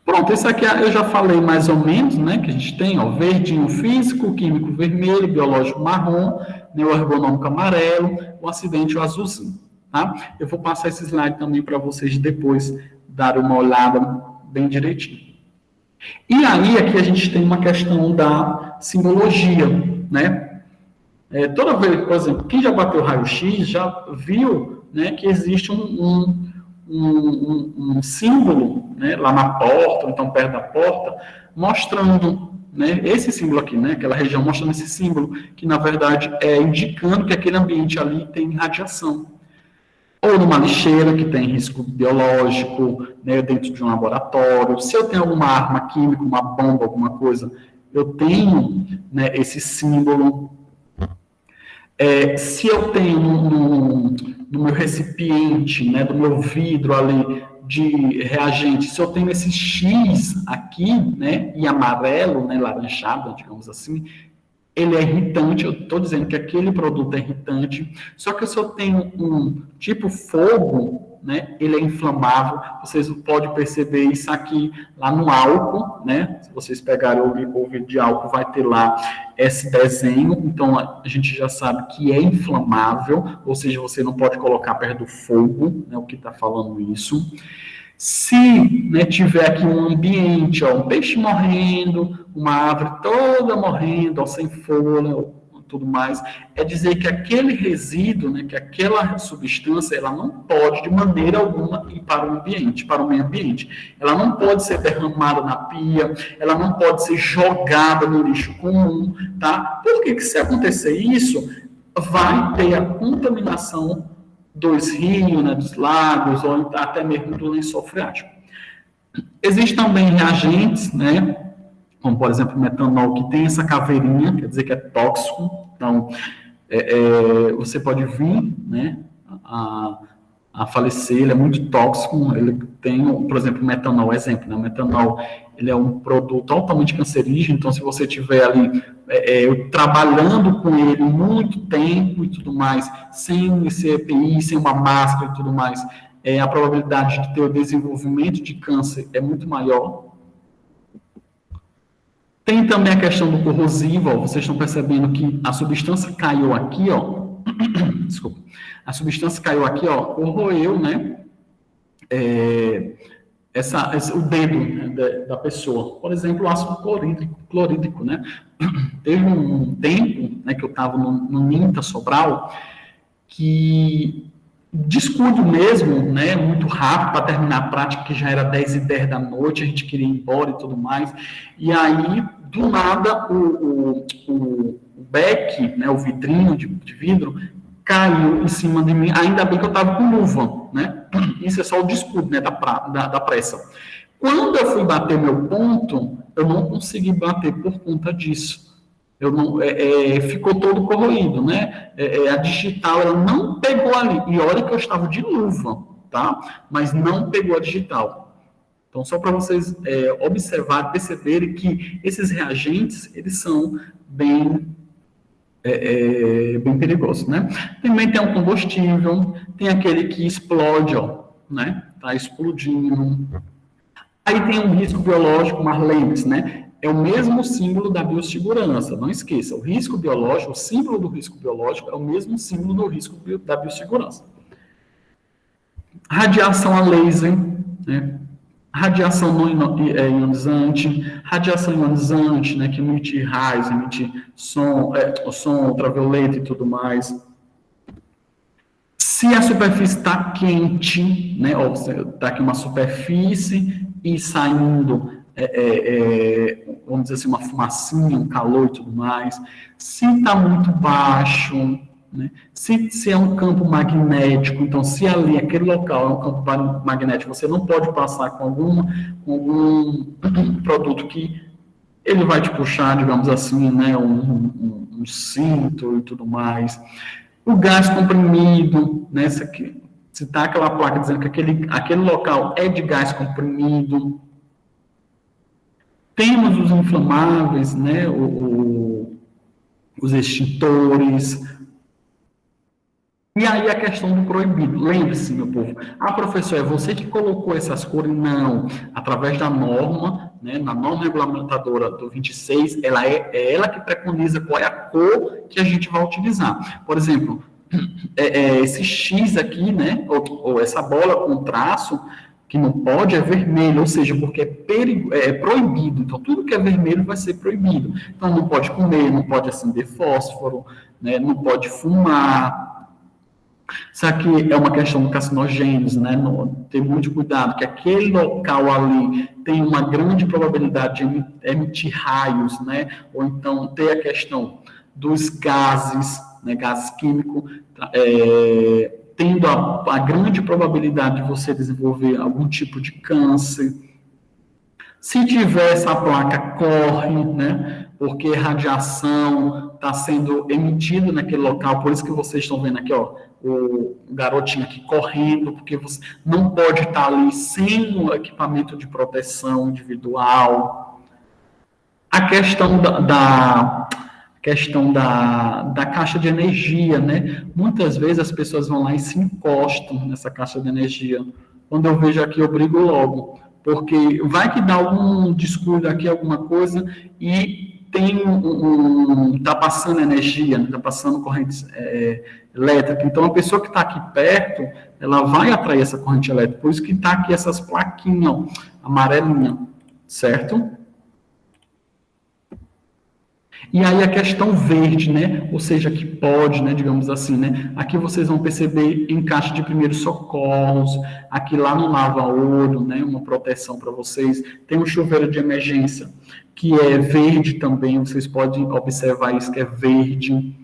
Pronto, esse aqui eu já falei mais ou menos, né, que a gente tem, ó, verdinho físico, químico vermelho, biológico marrom, neuroergonômico amarelo, o acidente o azulzinho, tá? Eu vou passar esse slide também para vocês depois darem uma olhada bem direitinho. E aí, aqui a gente tem uma questão da simbologia, né? Toda vez, por exemplo, quem já bateu raio-x já viu, né, que existe um símbolo, né, lá na porta, ou então perto da porta, mostrando, né, esse símbolo aqui, né, aquela região mostrando esse símbolo, que na verdade é indicando que aquele ambiente ali tem radiação. Ou numa lixeira, que tem risco biológico, né, dentro de um laboratório. Se eu tenho alguma arma química, uma bomba, alguma coisa, eu tenho, né, esse símbolo. Se eu tenho no meu recipiente, né, do meu vidro ali de reagente, se eu tenho esse X aqui, né, e amarelo, né, laranjado, digamos assim, ele é irritante. Eu estou dizendo que aquele produto é irritante. Só que se eu tenho um tipo fogo, né, ele é inflamável. Vocês podem perceber isso aqui lá no álcool, né? Se vocês pegarem o vídeo de álcool, vai ter lá esse desenho. Então, a gente já sabe que é inflamável, ou seja, você não pode colocar perto do fogo, né, o que está falando isso. Se, né, tiver aqui um ambiente, ó, um peixe morrendo, uma árvore toda morrendo, ó, sem folha, tudo mais, é dizer que aquele resíduo, né, que aquela substância, ela não pode, de maneira alguma, ir para o ambiente, para o meio ambiente. Ela não pode ser derramada na pia, ela não pode ser jogada no lixo comum, tá? Porque que se acontecer isso, vai ter a contaminação dos rios, né, dos lagos, ou até mesmo do lençol freático. Existem também reagentes, né, como, por exemplo, o metanol, que tem essa caveirinha, quer dizer que é tóxico. Então, você pode vir, né, a falecer, ele é muito tóxico, ele tem, por exemplo, o metanol, exemplo, né, o metanol, ele é um produto altamente cancerígeno, então, se você estiver ali trabalhando com ele muito tempo e tudo mais, sem esse EPI, sem uma máscara e tudo mais, a probabilidade de ter o desenvolvimento de câncer é muito maior. Tem também a questão do corrosivo, ó, vocês estão percebendo que a substância caiu aqui, ó, desculpa, a substância caiu aqui, ó, corroeu, né, o dedo, né, da pessoa. Por exemplo, o ácido clorídrico, né, teve um tempo, né, que eu estava no Ninta Sobral, que descuido mesmo, né, muito rápido para terminar a prática, que já era 10h10 da noite, a gente queria ir embora e tudo mais, e aí, do nada, o beck, né, o vidrinho de vidro, caiu em cima de mim, ainda bem que eu estava com luva, né, isso é só o descuido, né, da pressa. Quando eu fui bater meu ponto, eu não consegui bater por conta disso. Ficou todo corroído, né? A digital, ela não pegou ali. E olha que eu estava de luva, tá? Mas não pegou a digital. Então, só para vocês observarem, perceberem que esses reagentes, eles são bem perigosos, né? Também tem um combustível, tem aquele que explode, ó, né? Tá explodindo. Aí tem um risco biológico, mas lembre-se, né? É o mesmo símbolo da biossegurança, não esqueça, o risco biológico, o símbolo do risco biológico é o mesmo símbolo do risco da biossegurança. Radiação a laser, né? Radiação não ionizante, radiação ionizante, né, que emite raios, emite som ultravioleta e tudo mais. Se a superfície está quente, né, ou está aqui uma superfície e saindo vamos dizer assim, uma fumacinha, um calor e tudo mais, se está muito baixo, né? Se é um campo magnético, então se ali, aquele local é um campo magnético, você não pode passar com algum produto que ele vai te puxar, digamos assim, né, um cinto e tudo mais. O gás comprimido, né, se está aquela placa dizendo que aquele local é de gás comprimido. Temos os inflamáveis, né, os extintores. E aí a questão do proibido. Lembre-se, meu povo, professor, é você que colocou essas cores? Não. Através da norma, né, na norma regulamentadora do 26, é ela que preconiza qual é a cor que a gente vai utilizar. Por exemplo, esse X aqui, né, ou essa bola com traço, que não pode, é vermelho, ou seja, porque é proibido. Então, tudo que é vermelho vai ser proibido. Então, não pode comer, não pode acender fósforo, né, não pode fumar. Isso aqui é uma questão do carcinogênese, né? Ter muito cuidado, que aquele local ali tem uma grande probabilidade de emitir raios, né? Ou então ter a questão dos gases, né, gás químico, tendo a grande probabilidade de você desenvolver algum tipo de câncer. Se tiver essa placa, corre, né? Porque radiação está sendo emitida naquele local, por isso que vocês estão vendo aqui, ó, o garotinho aqui correndo, porque você não pode estar ali sem o equipamento de proteção individual. A questão da caixa de energia, né? Muitas vezes as pessoas vão lá e se encostam nessa caixa de energia. Quando eu vejo aqui, eu brigo logo, porque vai que dá algum descuido aqui, alguma coisa, e está passando energia, está passando corrente elétrica. Então, a pessoa que está aqui perto, ela vai atrair essa corrente elétrica. Por isso que está aqui essas plaquinhas, ó, amarelinha, certo? E aí a questão verde, né? Ou seja, que pode, né? Digamos assim, né? Aqui vocês vão perceber em caixa de primeiros socorros, aqui lá no lava-olho, né? Uma proteção para vocês. Tem um chuveiro de emergência, que é verde também, vocês podem observar isso, que é verde,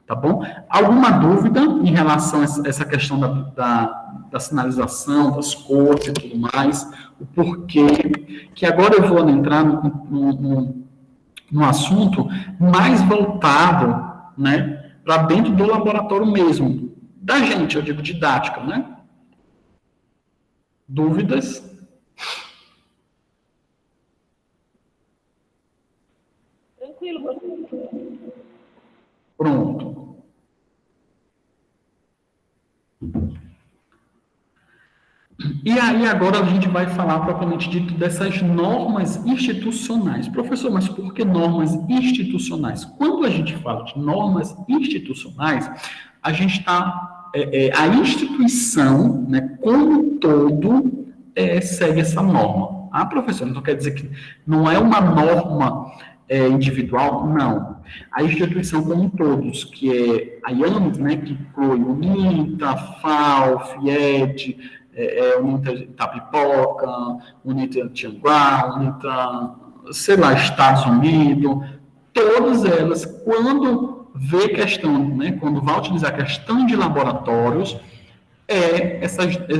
tá bom? Alguma dúvida em relação a essa questão da sinalização, das cores e tudo mais, o porquê, que agora eu vou entrar no assunto mais voltado, né, para dentro do laboratório mesmo, da gente, eu digo didática, né? Dúvidas? Tranquilo, professor. Pronto. E aí agora a gente vai falar propriamente dito dessas normas institucionais. Professor, mas por que normas institucionais? Quando a gente fala de normas institucionais, a gente está... a instituição, né, como um todo, segue essa norma. Ah, professor, então quer dizer que não é uma norma individual? Não. A instituição como um todos, que é a IAMS, né, que inclui o UNITA, FAO, FIED, UNITA Itapipoca, UNITA Tianguá, UNITA, sei lá, Estados Unidos, todas elas, quando vê questão, né, quando vai utilizar questão de laboratórios,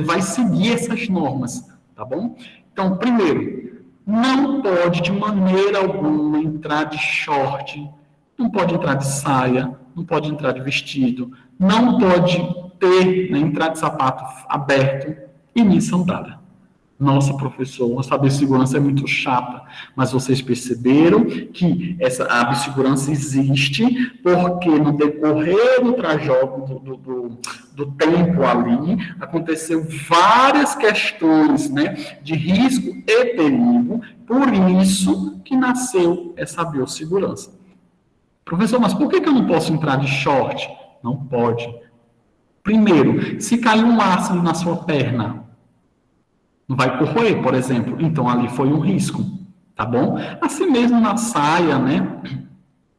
vai seguir essas normas, tá bom? Então, primeiro, não pode de maneira alguma entrar de short, não pode entrar de saia, não pode entrar de vestido, não pode ter, né, entrar de sapato aberto e nem sandália. Nossa, professor, a biossegurança é muito chata, mas vocês perceberam que a biossegurança existe porque no decorrer do trajeto, do tempo ali, aconteceu várias questões, né, de risco e perigo, por isso que nasceu essa biossegurança. Professor, mas por que eu não posso entrar de short? Não pode. Primeiro, se cair um ácido na sua perna, não vai corroer, por exemplo. Então, ali foi um risco, tá bom? Assim mesmo na saia, né?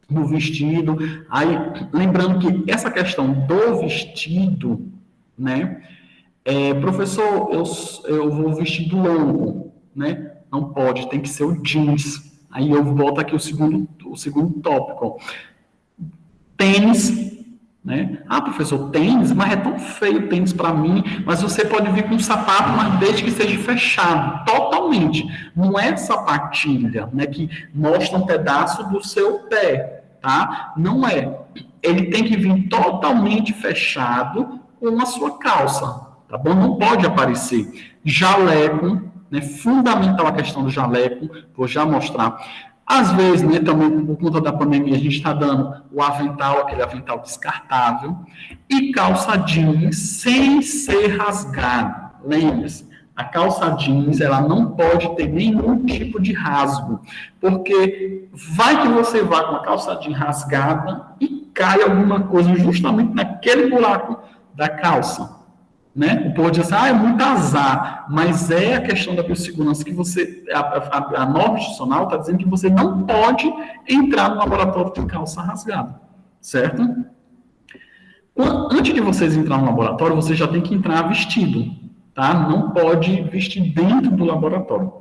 No vestido. Aí, lembrando que essa questão do vestido, né? Professor, eu vou vestido longo, né? Não pode, tem que ser o jeans. Aí eu volto aqui o segundo tópico. Tênis, né? Ah, professor, tênis, mas é tão feio o tênis para mim, mas você pode vir com um sapato, mas desde que seja fechado, totalmente. Não é sapatilha, né, que mostra um pedaço do seu pé, tá? Não é. Ele tem que vir totalmente fechado com a sua calça, tá bom? Não pode aparecer. Jaleco, né, fundamental a questão do jaleco, vou já mostrar. Às vezes, né, também por conta da pandemia, a gente está dando o avental, aquele avental descartável, e calça jeans sem ser rasgado. Lembre-se, a calça jeans, ela não pode ter nenhum tipo de rasgo, porque vai que você vá com a calça jeans rasgada e cai alguma coisa justamente naquele buraco da calça. Né? O povo diz assim, é muito azar, mas é a questão da biossegurança que você, a norma institucional está dizendo que você não pode entrar no laboratório de calça rasgada, certo? Antes de vocês entrar no laboratório, você já tem que entrar vestido, tá? Não pode vestir dentro do laboratório.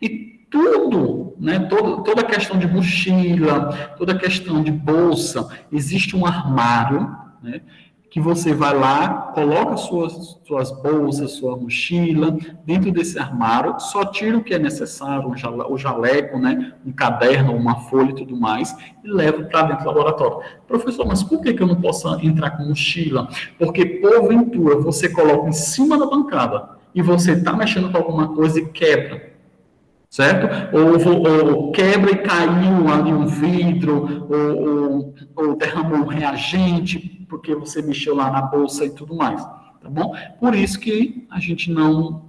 E tudo, né, toda a questão de mochila, toda a questão de bolsa, existe um armário, né, que você vai lá, coloca suas bolsas, sua mochila, dentro desse armário, só tira o que é necessário, o jaleco, né, um caderno, uma folha e tudo mais, e leva para dentro do laboratório. Professor, mas por que eu não posso entrar com mochila? Porque, porventura, você coloca em cima da bancada e você está mexendo com alguma coisa e quebra. Certo? Ou quebra e caiu ali um vidro, ou derramou um reagente, porque você mexeu lá na bolsa e tudo mais, tá bom? Por isso que a gente não...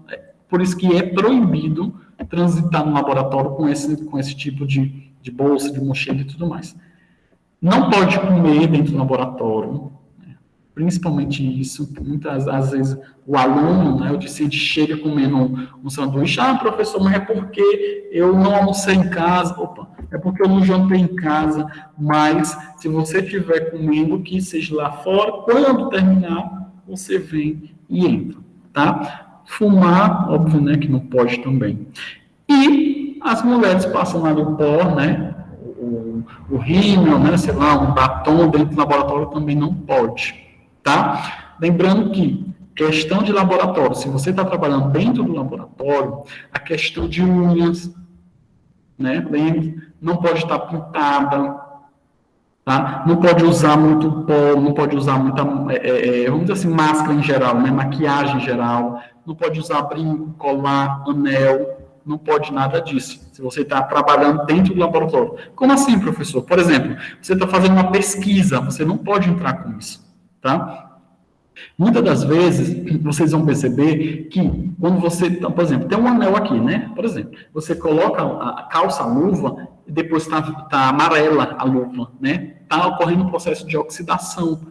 Por isso que é proibido transitar no laboratório com esse tipo de bolsa, de mochila e tudo mais. Não pode comer dentro do laboratório, né? Principalmente isso, muitas às vezes o aluno, né, o discente chega comendo um sanduíche, professor, mas é porque eu não almocei em casa, opa, é porque eu não jantei em casa, mas se você estiver comendo, que seja lá fora, quando terminar, você vem e entra, tá? Fumar, óbvio, né, que não pode também. E as mulheres passam lá no pó, né, o rímel, né, sei lá, um batom dentro do laboratório também não pode. Tá? Lembrando que questão de laboratório, se você está trabalhando dentro do laboratório, a questão de unhas, né? Lembre, não pode estar pintada, tá? Não pode usar muito pó, não pode usar muita, vamos dizer assim, máscara em geral, né? Maquiagem em geral, não pode usar brinco, colar, anel, não pode nada disso, se você está trabalhando dentro do laboratório. Como assim, professor? Por exemplo, você está fazendo uma pesquisa, você não pode entrar com isso. Tá? Muitas das vezes, vocês vão perceber que quando você, por exemplo, tem um anel aqui, né? Por exemplo, você coloca a calça, a luva, e depois tá amarela a luva, né? Está ocorrendo um processo de oxidação.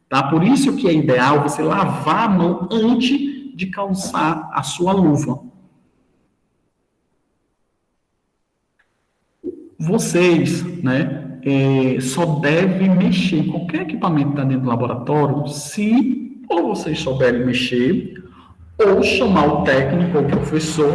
Tá? Por isso que é ideal você lavar a mão antes de calçar a sua luva. Vocês, né? Só deve mexer em qualquer equipamento que está dentro do laboratório se ou vocês souberem mexer ou chamar o técnico ou o professor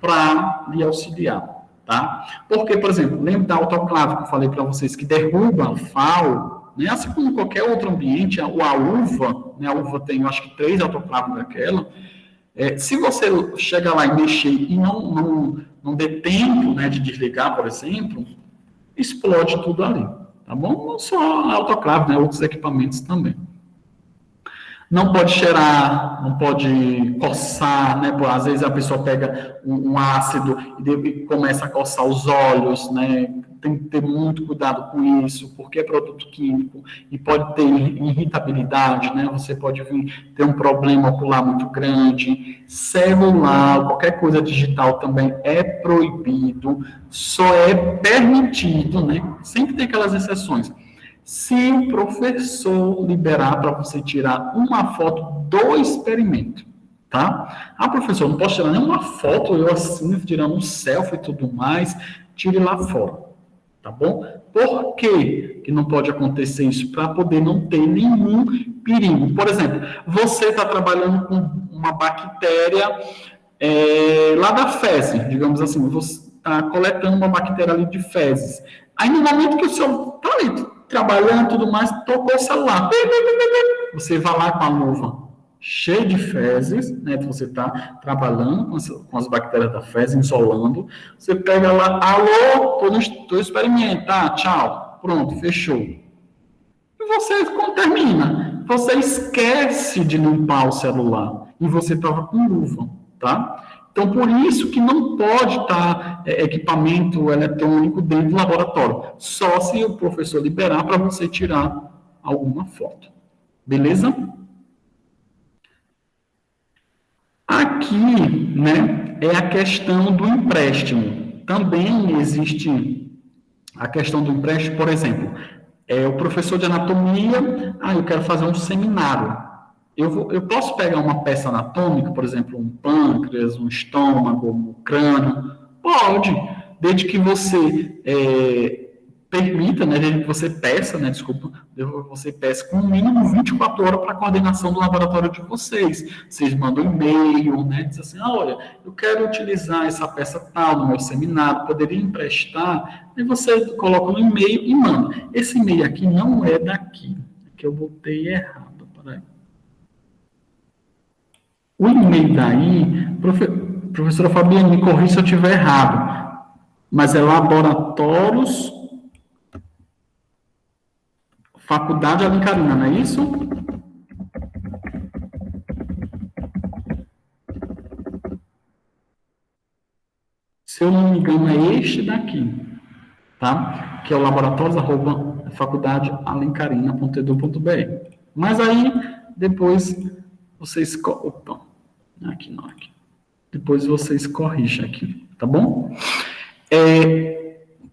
para lhe auxiliar, tá? Porque, por exemplo, lembra da autoclave que eu falei para vocês que derruba FAO, né? Assim como em qualquer outro ambiente, a uva, né? A uva tem, eu acho que 3 autoclaves daquela. Se você chega lá e mexer e não dê tempo, né, de desligar, por exemplo, explode tudo ali, tá bom? Não só a autoclave, né, outros equipamentos também. Não pode cheirar, não pode coçar, né? Às vezes a pessoa pega um ácido e começa a coçar os olhos, né? Tem que ter muito cuidado com isso, porque é produto químico e pode ter irritabilidade, né? Você pode vir ter um problema ocular muito grande. Celular, qualquer coisa digital também é proibido, só é permitido, né? Sempre tem aquelas exceções. Se o professor liberar para você tirar uma foto do experimento, tá? Professor, não posso tirar nenhuma foto, eu assim, tirando um selfie e tudo mais, tire lá fora, tá bom? Por que não pode acontecer isso? Para poder não ter nenhum perigo. Por exemplo, você está trabalhando com uma bactéria lá da fezes, digamos assim, você está coletando uma bactéria ali de fezes. Aí, no momento que o senhor está ali trabalhando e tudo mais, tocou o celular. Você vai lá com a luva cheia de fezes, né? Você está trabalhando com as bactérias da fezes, isolando. Você pega lá, alô, estou experimentando, tá, tchau, pronto, fechou. E você, quando termina, você esquece de limpar o celular e você estava com luva, tá? Então, por isso que não pode estar equipamento eletrônico dentro do laboratório, só se o professor liberar para você tirar alguma foto. Beleza? Aqui, né, é a questão do empréstimo. Também existe a questão do empréstimo, por exemplo, o professor de anatomia, eu quero fazer um seminário. Eu posso pegar uma peça anatômica, por exemplo, um pâncreas, um estômago, um crânio? Pode, desde que você permita, né, desde que você peça, né, você peça com no mínimo 24 horas para a coordenação do laboratório de vocês. Vocês mandam um e-mail, né, diz assim, olha, eu quero utilizar essa peça tal no meu seminário, poderia emprestar? E você coloca no e-mail e manda. Esse e-mail aqui não é daqui, que eu botei errado, peraí. O e-mail daí, professora Fabiana, me corrija se eu estiver errado, mas é laboratórios, Faculdade Alencarina, não é isso? Se eu não me engano, é este daqui, tá? Que é o laboratórios@faculdadealencarina.edu.br. Mas aí, depois, vocês... Opa, aqui não, aqui. Depois vocês corrigem aqui, tá bom?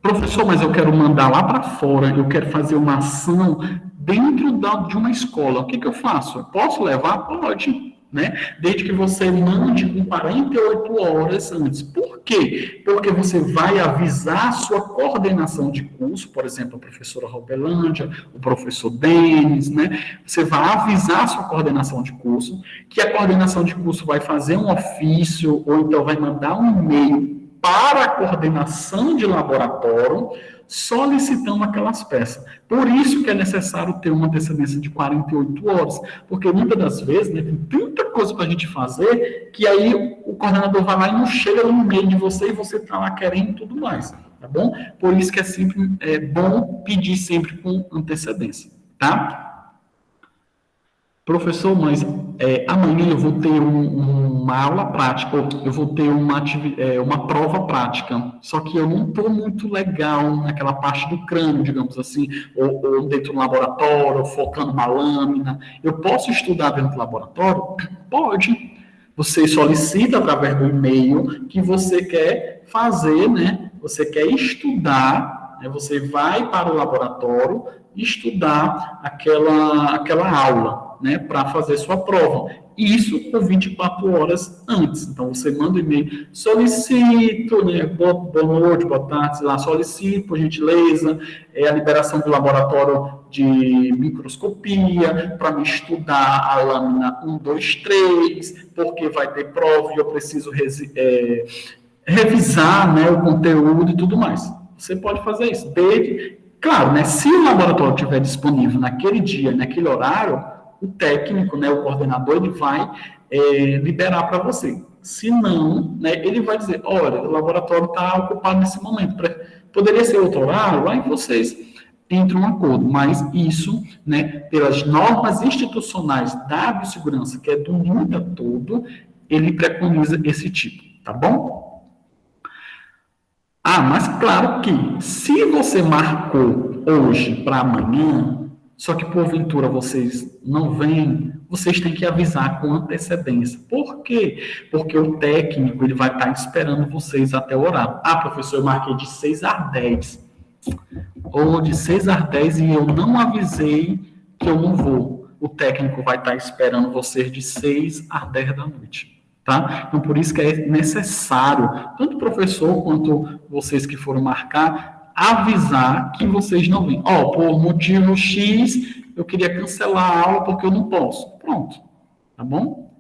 Professor, mas eu quero mandar lá para fora, eu quero fazer uma ação dentro de uma escola. O que eu faço? Eu posso levar? Pode. Né? Desde que você mande com 48 horas antes. Por quê? Porque você vai avisar a sua coordenação de curso, por exemplo, a professora Robelândia, o professor Denis, né? Você vai avisar a sua coordenação de curso, que a coordenação de curso vai fazer um ofício, ou então vai mandar um e-mail para a coordenação de laboratório, solicitando aquelas peças. Por isso que é necessário ter uma antecedência de 48 horas, porque muitas das vezes, né, tem tanta coisa para a gente fazer, que aí o coordenador vai lá e não chega no meio de você, e você está lá querendo tudo mais, tá bom? Por isso que é sempre bom pedir sempre com antecedência, tá? Professor, mas amanhã eu vou ter uma aula prática, eu vou ter uma prova prática, só que eu não estou muito legal naquela parte do crânio, digamos assim, ou dentro do laboratório, focando uma lâmina. Eu posso estudar dentro do laboratório? Pode. Você solicita através do e-mail que você quer fazer, né? Você quer estudar, né? Você vai para o laboratório estudar aquela aula, né, para fazer sua prova. Isso por 24 horas antes. Então, você manda um e-mail, solicito, né, boa noite, boa tarde, sei lá, solicito, por gentileza, a liberação do laboratório de microscopia, para me estudar a lâmina 1, 2, 3, porque vai ter prova e eu preciso revisar, né, o conteúdo e tudo mais. Você pode fazer isso. Claro, né, se o laboratório estiver disponível naquele dia, naquele horário, o técnico, né, o coordenador, ele vai liberar para você. Se não, né, ele vai dizer, olha, o laboratório está ocupado nesse momento. Poderia ser outro horário, aí vocês entram em acordo. Mas isso, né, pelas normas institucionais da biossegurança, que é do mundo todo, ele preconiza esse tipo, tá bom? Mas claro que, se você marcou hoje para amanhã, só que porventura vocês não vêm, vocês têm que avisar com antecedência. Por quê? Porque o técnico ele vai estar esperando vocês até o horário. Professor, eu marquei de 6 às 10. Ou de 6 às 10 e eu não avisei que eu não vou. O técnico vai estar esperando vocês de 6 às 10 da noite. Tá? Então, por isso que é necessário, tanto o professor quanto vocês que foram marcar, avisar que vocês não vêm. Por motivo X, eu queria cancelar a aula porque eu não posso. Pronto, tá bom?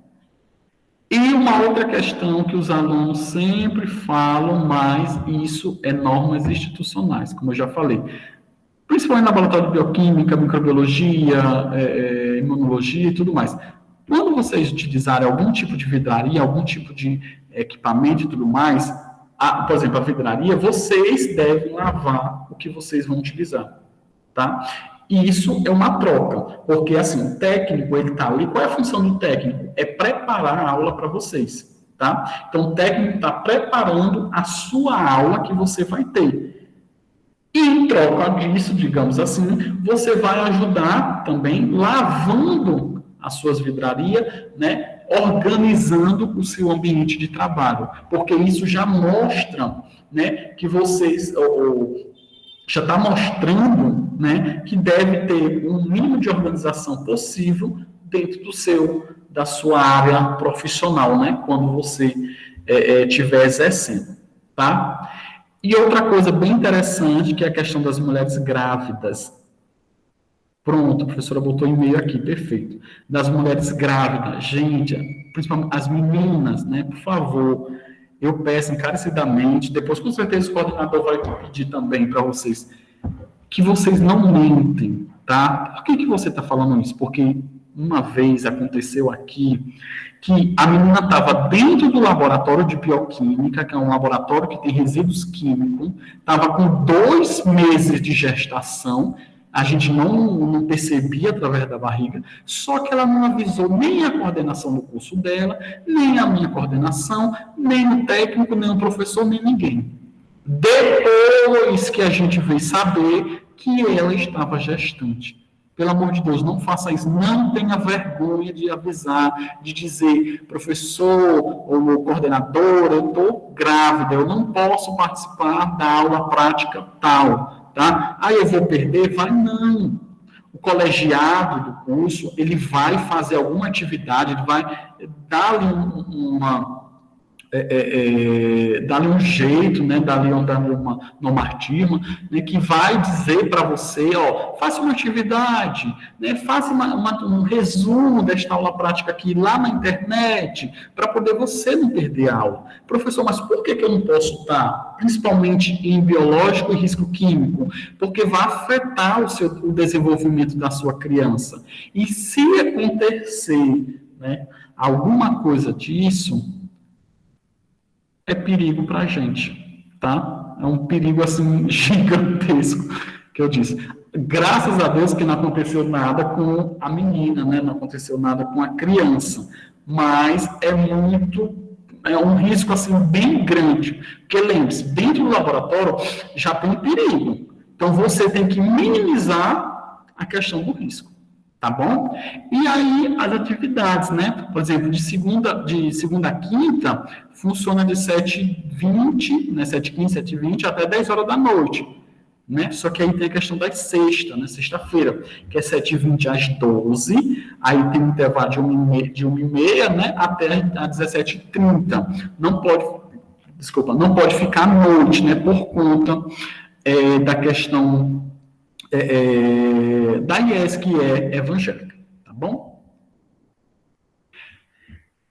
E uma outra questão que os alunos sempre falam, mas isso é normas institucionais, como eu já falei. Principalmente no laboratório de bioquímica, microbiologia, imunologia e tudo mais. Quando vocês utilizarem algum tipo de vidraria, algum tipo de equipamento e tudo mais, por exemplo, a vidraria, vocês devem lavar o que vocês vão utilizar, tá? E isso é uma troca, porque, assim, o técnico, ele está ali, qual é a função do técnico? É preparar a aula para vocês, tá? Então, o técnico está preparando a sua aula que você vai ter. E, em troca disso, digamos assim, você vai ajudar também lavando as suas vidrarias, né, organizando o seu ambiente de trabalho, porque isso já mostra, né, que vocês, já está mostrando, né, que deve ter um mínimo de organização possível dentro da sua área profissional, né, quando você estiver exercendo, tá? E outra coisa bem interessante, que é a questão das mulheres grávidas. Pronto, a professora botou e-mail aqui, perfeito. Das mulheres grávidas, gente, principalmente as meninas, né, por favor, eu peço encarecidamente, depois com certeza o coordenador vai pedir também para vocês, que vocês não mentem, tá? Por que você está falando isso? Porque uma vez aconteceu aqui que a menina estava dentro do laboratório de bioquímica, que é um laboratório que tem resíduos químicos, estava com 2 meses de gestação, a gente não percebia através da barriga, só que ela não avisou nem a coordenação do curso dela, nem a minha coordenação, nem o técnico, nem o professor, nem ninguém. Depois que a gente veio saber que ela estava gestante. Pelo amor de Deus, não faça isso. Não tenha vergonha de avisar, de dizer, professor ou coordenador, eu estou grávida, eu não posso participar da aula prática tal. Tá? Eu vou perder? Vai não. o colegiado do curso, ele vai fazer alguma atividade, ele vai dar-lhe dar-lhe um jeito, né, dar-lhe uma normativa, né, que vai dizer para você, ó, faça uma atividade, né, faça um resumo desta aula prática aqui lá na internet, para poder você não perder a aula. Professor, mas por que eu não posso estar, principalmente em biológico e risco químico? Porque vai afetar o desenvolvimento da sua criança. E se acontecer, né, alguma coisa disso, é perigo para a gente, tá? É um perigo, assim, gigantesco, que eu disse. Graças a Deus que não aconteceu nada com a menina, né? Não aconteceu nada com a criança. Mas é um risco, assim, bem grande. Porque, lembre-se, dentro do laboratório já tem perigo. Então, você tem que minimizar a questão do risco. Tá bom? E aí, as atividades, né? Por exemplo, de segunda a quinta, funciona de 7h20, né? 7h15, 7h20, até 10 horas da noite, né? Só que aí tem a questão das sexta, né? Sexta-feira, que é 7h20 às 12h, aí tem um intervalo de 1h30, né? Até às 17h30. Não pode ficar à noite, né? Por conta da questão da IES, que é evangélica, tá bom?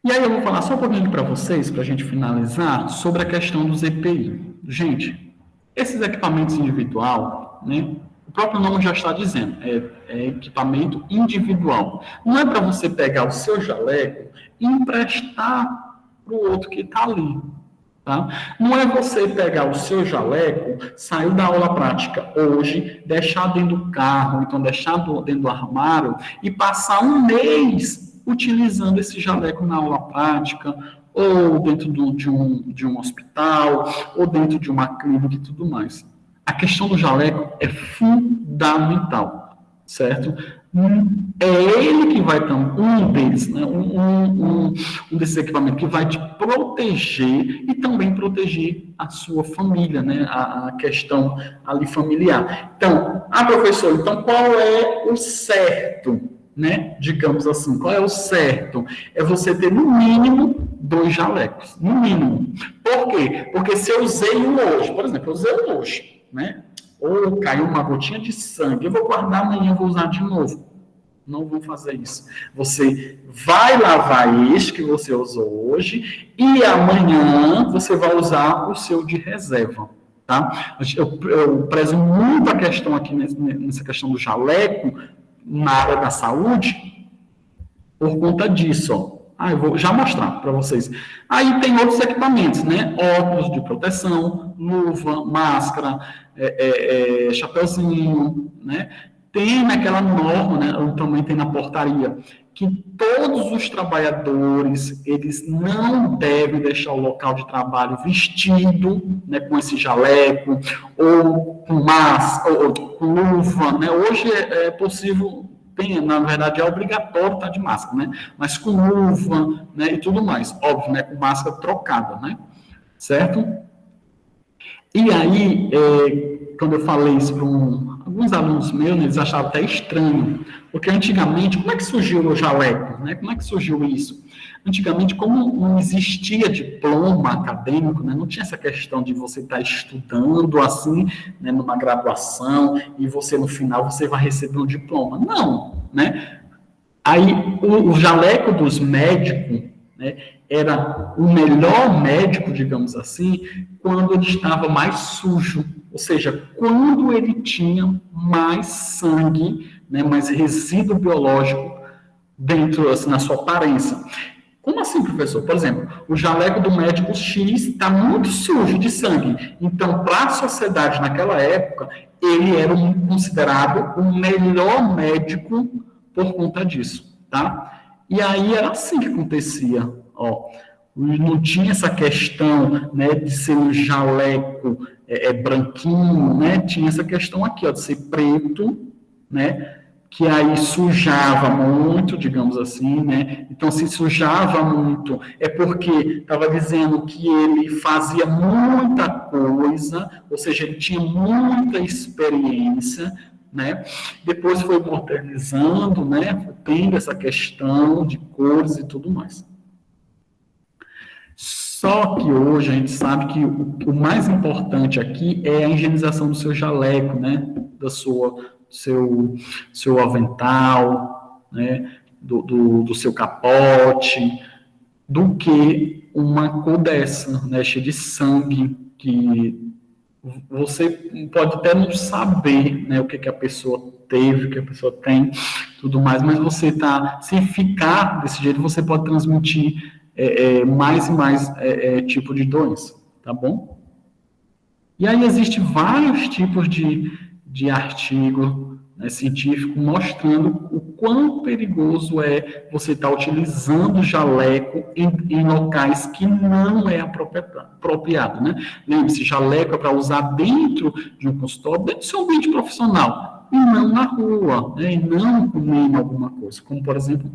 E aí eu vou falar só um pouquinho para vocês, para a gente finalizar, sobre a questão dos EPI. Gente, esses equipamentos individual, né, o próprio nome já está dizendo, é equipamento individual. Não é para você pegar o seu jaleco e emprestar para o outro que está ali. Tá? Não é você pegar o seu jaleco, sair da aula prática hoje, deixar dentro do carro, então deixar dentro do armário e passar um mês utilizando esse jaleco na aula prática, ou dentro de um hospital, ou dentro de uma clínica e tudo mais. A questão do jaleco é fundamental, certo? É ele que vai ter um deles, né? um desses equipamentos que vai te proteger e também proteger a sua família, né? A questão ali familiar. Então, professor, então qual é o certo, né? Digamos assim, qual é o certo? É você ter no mínimo 2 jalecos, no mínimo. Por quê? Porque se eu usei um hoje, por exemplo, eu usei um hoje, né? Ou caiu uma gotinha de sangue, eu vou guardar amanhã, eu vou usar de novo. Não vou fazer isso. Você vai lavar este que você usou hoje e amanhã você vai usar o seu de reserva, tá? Eu prezo muito a questão aqui, nessa questão do jaleco, na área da saúde, por conta disso, ó. Eu vou já mostrar para vocês. Aí tem outros equipamentos, né? Óculos de proteção, luva, máscara, chapeuzinho, né? Tem naquela norma, né? Também tem na portaria, que todos os trabalhadores, eles não devem deixar o local de trabalho vestido, né, com esse jaleco, ou com máscara, ou com luva, né? Hoje é possível, na verdade é obrigatório estar de máscara, né? Mas com luva, né, e tudo mais. Óbvio, né, com máscara trocada, né? Certo? E aí, quando eu falei isso para alguns alunos meus, eles achavam até estranho, porque antigamente, como é que surgiu o jaleco? Né? Como é que surgiu isso? Antigamente, como não existia diploma acadêmico, né? Não tinha essa questão de você estar estudando assim, né, numa graduação, e você, no final, você vai receber um diploma. Não, né? Aí, o jaleco dos médicos, né, era o melhor médico, digamos assim, quando ele estava mais sujo, ou seja, quando ele tinha mais sangue, né, mais resíduo biológico dentro, assim, na sua aparência. Como assim, professor? Por exemplo, o jaleco do médico X está muito sujo de sangue. Então, para a sociedade naquela época, ele era considerado o melhor médico por conta disso, tá? E aí era assim que acontecia, ó. Não tinha essa questão, né, de ser um jaleco branquinho, né? Tinha essa questão aqui, ó, de ser preto, né? Que aí sujava muito, digamos assim, né? Então, se sujava muito, é porque estava dizendo que ele fazia muita coisa, ou seja, ele tinha muita experiência, né? Depois foi modernizando, né? Tendo essa questão de cores e tudo mais. Só que hoje a gente sabe que o mais importante aqui é a higienização do seu jaleco, né? Seu avental, né? Do seu capote, do que uma cor dessa, né? Cheia de sangue, que você pode até não saber, né? O que a pessoa teve, o que a pessoa tem, tudo mais, mas você se ficar desse jeito, você pode transmitir mais e mais tipo de doença, tá bom? E aí existem vários tipos de artigo, né, científico mostrando o quão perigoso é você estar utilizando jaleco em locais que não é apropriado, né? Lembre-se, jaleco é para usar dentro de um consultório, dentro do seu ambiente profissional, e não na rua, né, e não comendo alguma coisa, como por exemplo,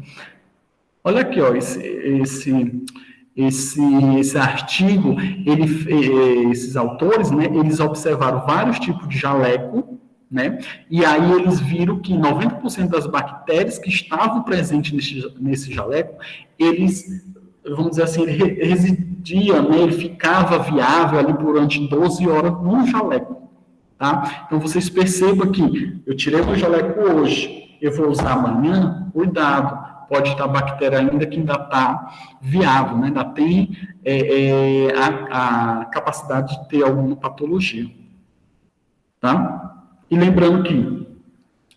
olha aqui, ó, esse artigo, esses autores, né, eles observaram vários tipos de jaleco, né, e aí eles viram que 90% das bactérias que estavam presentes nesse jaleco, eles, vamos dizer assim, ele residia, né, ele ficava viável ali durante 12 horas no jaleco, tá? Então, vocês percebam que eu tirei meu jaleco hoje, eu vou usar amanhã, cuidado, pode estar bactéria ainda que ainda está viável, né? Ainda tem a capacidade de ter alguma patologia, tá? E lembrando que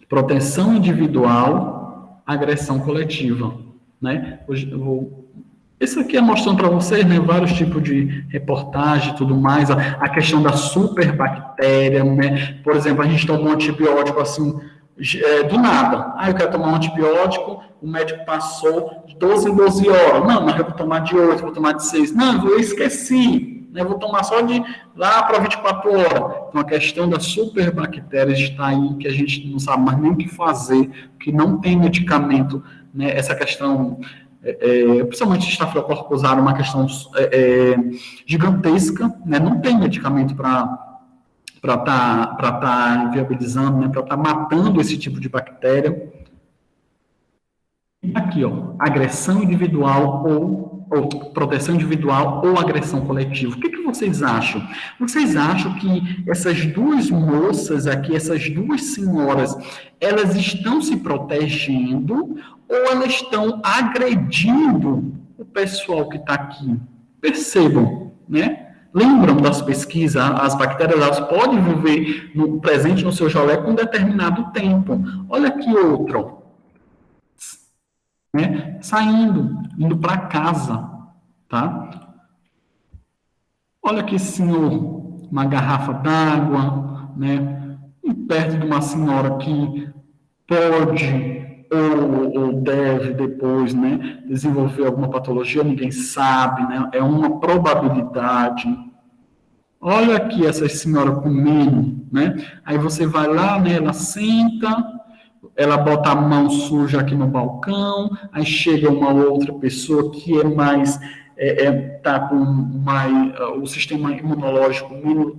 proteção individual, agressão coletiva, né? Hoje esse aqui é mostrando para vocês, né, vários tipos de reportagem e tudo mais, a questão da superbactéria, né? Por exemplo, a gente toma um antibiótico assim, do nada. Eu quero tomar um antibiótico, o médico passou de 12 em 12 horas. Não, mas eu vou tomar de 8, vou tomar de 6. Não, eu esqueci. Eu vou tomar só de lá para 24 horas. Então, a questão das superbactérias está aí, que a gente não sabe mais nem o que fazer, que não tem medicamento, né? Essa questão, principalmente estafilococcus aureus, uma questão gigantesca, né? Não tem medicamento para estar inviabilizando, né, para estar matando esse tipo de bactéria. Aqui, ó, agressão individual ou proteção individual ou agressão coletiva. O que vocês acham? Vocês acham que essas duas moças aqui, essas duas senhoras, elas estão se protegendo ou elas estão agredindo o pessoal que está aqui? Percebam, né? Lembram das pesquisas, as bactérias elas podem viver presente no seu jaleco um determinado tempo. Olha aqui outro, né? Saindo, indo para casa, tá? Olha aqui, senhor, uma garrafa d'água, né? E perto de uma senhora que pode ou deve depois, né, desenvolver alguma patologia, ninguém sabe, né, é uma probabilidade. Olha aqui essa senhora comendo, né, aí você vai lá, né, ela senta, ela bota a mão suja aqui no balcão, aí chega uma outra pessoa que é mais, tá com o sistema imunológico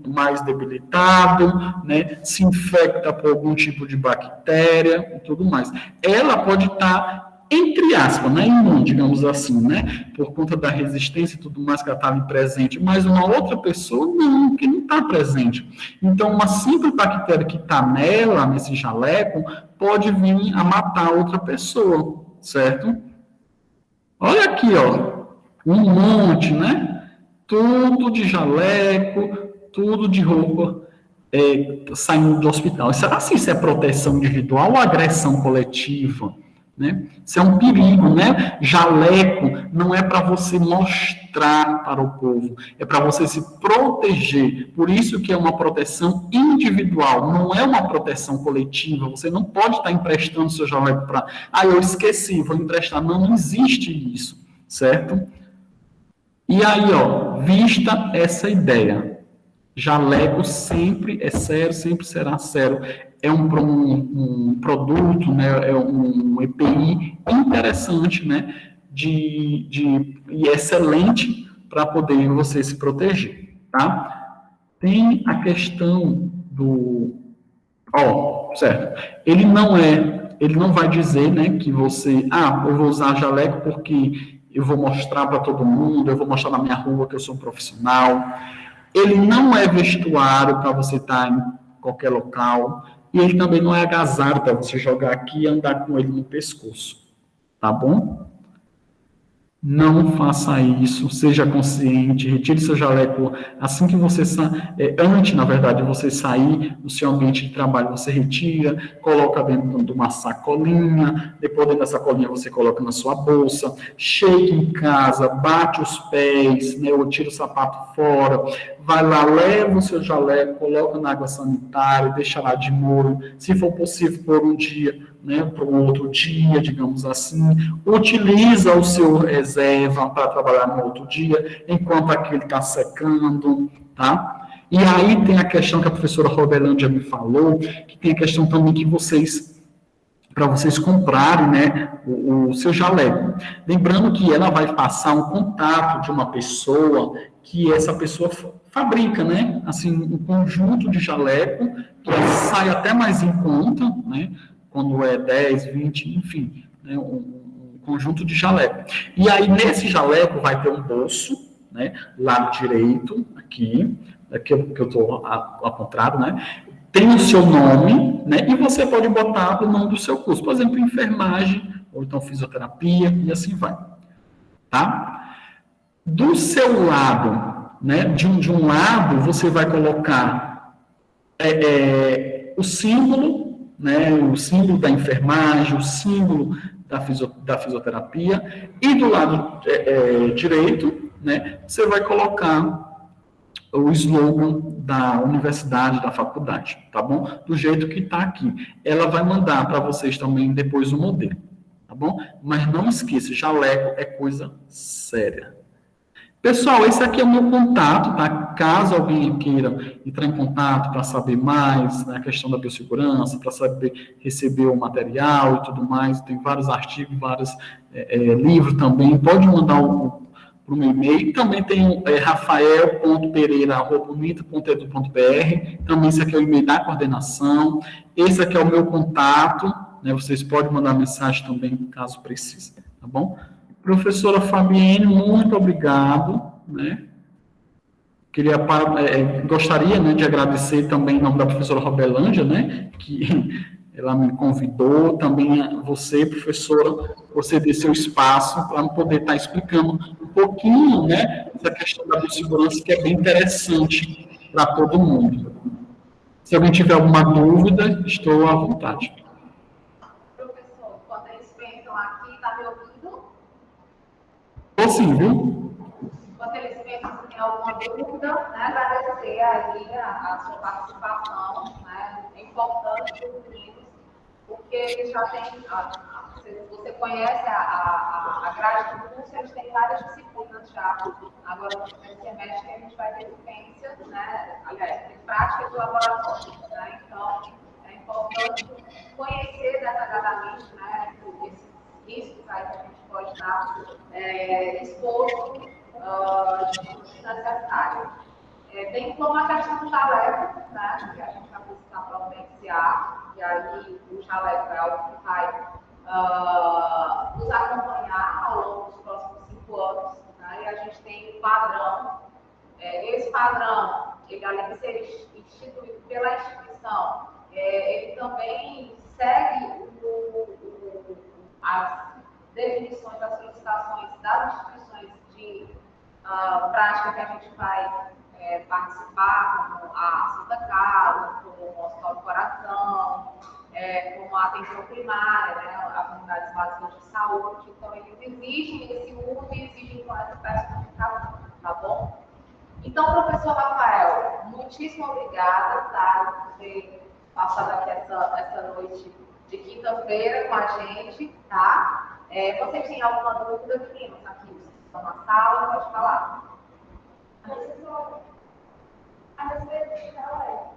mais debilitado, né, se infecta por algum tipo de bactéria e tudo mais. Ela pode estar, entre aspas, né, imune, digamos assim, né, por conta da resistência e tudo mais que ela está ali presente, mas uma outra pessoa não, que não está presente. Então, uma simples bactéria que está nela, nesse jaleco, pode vir a matar outra pessoa, certo? Olha aqui, ó, um monte, né? Tudo de jaleco, tudo de roupa saindo do hospital. Será se isso é proteção individual ou agressão coletiva? Né? Isso é um perigo, né? Jaleco não é para você mostrar para o povo, é para você se proteger. Por isso que é uma proteção individual, não é uma proteção coletiva. Você não pode estar emprestando seu jaleco para... eu esqueci, vou emprestar. Não existe isso, certo? E aí, ó, vista essa ideia. Jaleco sempre é sério, sempre será sério. É um produto, né, é um EPI interessante, né, e excelente para poder você se proteger, tá? Tem a questão do... Certo. Ele não vai dizer, né, que você, eu vou usar jaleco porque eu vou mostrar para todo mundo, eu vou mostrar na minha rua que eu sou um profissional. Ele não é vestuário para você estar em qualquer local, e ele também não é agasalho para você jogar aqui e andar com ele no pescoço, tá bom? Não faça isso, seja consciente, retire seu jaleco assim que você antes, na verdade, de você sair do seu ambiente de trabalho, você retira, coloca dentro de uma sacolinha, depois dentro da sacolinha você coloca na sua bolsa, chega em casa, bate os pés, né, ou tira o sapato fora, vai lá, leva o seu jaleco, coloca na água sanitária, deixa lá de molho, se for possível por um dia, né, para um outro dia, digamos assim, utiliza o seu reserva para trabalhar no outro dia, enquanto aquele está secando, tá? E aí tem a questão que a professora Robelândia me falou, que tem a questão também que para vocês comprarem, né, o seu jaleco. Lembrando que ela vai passar um contato de uma pessoa que essa pessoa fabrica, né, assim, um conjunto de jaleco que sai até mais em conta, né, quando é 10, 20, enfim, né, um conjunto de jaleco. E aí, nesse jaleco, vai ter um bolso, né, lado direito, aqui, que eu estou ao contrário, né, tem o seu nome, né, e você pode botar o nome do seu curso, por exemplo, enfermagem, ou então fisioterapia, e assim vai, tá? Do seu lado, né, de um lado, você vai colocar o símbolo, né, o símbolo da enfermagem, o símbolo da fisioterapia, e do lado direito, né, você vai colocar o slogan da universidade, da faculdade, tá bom? Do jeito que está aqui. Ela vai mandar para vocês também depois o modelo, tá bom? Mas não esqueça, jaleco é coisa séria. Pessoal, esse aqui é o meu contato, tá? Caso alguém queira entrar em contato para saber mais na questão da biossegurança, para saber receber o material e tudo mais, tem vários artigos, vários livros também, pode mandar para o meu e-mail. Também tem rafael.pereira@unita.edu.br, também esse aqui é o e-mail da coordenação, esse aqui é o meu contato, né? Vocês podem mandar mensagem também, caso precise, tá bom? Professora Fabienne, muito obrigado, né? Gostaria, né, de agradecer também em nome da professora Robelândia, né, que ela me convidou, também você, professora, você dê seu espaço para poder estar explicando um pouquinho, né, essa questão da biossegurança, que é bem interessante para todo mundo. Se alguém tiver alguma dúvida, estou à vontade. Professor, quando eles pensam aqui, está me ouvindo? Ou sim, viu? Enquanto eles pensam se tem alguma dúvida, né, agradecer aí a sua participação, né, é importante para os meninos, porque eles já têm, você conhece a grade do curso, eles têm várias disciplinas já. Agora, no primeiro semestre, a gente vai ter vivência, né, aliás, tem prática de laboratório, né, então é importante conhecer detalhadamente, né, esses riscos aí que a gente pode estar exposto de necessário. Bem como a questão do jaleco, né, que a gente vai precisar providenciar, e aí o jaleco é algo que vai nos acompanhar ao longo dos próximos 5 anos, né, e a gente tem um padrão. Esse padrão, ele, além de ser instituído pela instituição, ele também segue as definições, as solicitações das instituições de prática que a gente vai participar, como a Santa Casa, como o Hospital do Coração, como a atenção primária, né, as unidades básicas de saúde. Então, eles exigem esse uso e exigem com essa personificação, tá bom? Então, professor Rafael, muitíssimo obrigada, tá, por ter passado aqui essa noite de quinta-feira com a gente, tá? Vocês têm alguma dúvida, meninos, aqui? Vocês estão na sala, pode falar. Professor, a respeito de jaleco,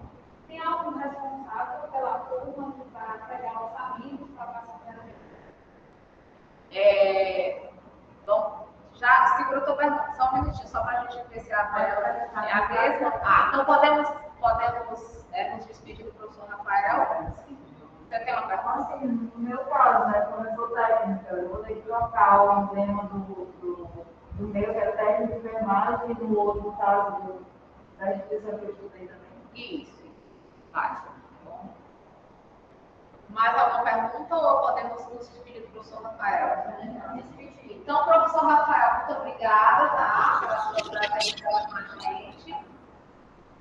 tem algum responsável pela turma para pegar os amigos para passar para Bom, já segura a tua pergunta, só um minutinho, só para a gente ver se a tela é a mesma. Então podemos nos despedir do professor Rafael? Sim. colocar o emblema do meu, que é técnico de enfermagem, e no outro caso da instituição que eu estudei também. Isso. Faz. Tá bom? Mais alguma pergunta ou podemos nos despedir do professor Rafael? Então, professor Rafael, muito obrigada, tá? Pela sua presença com a gente.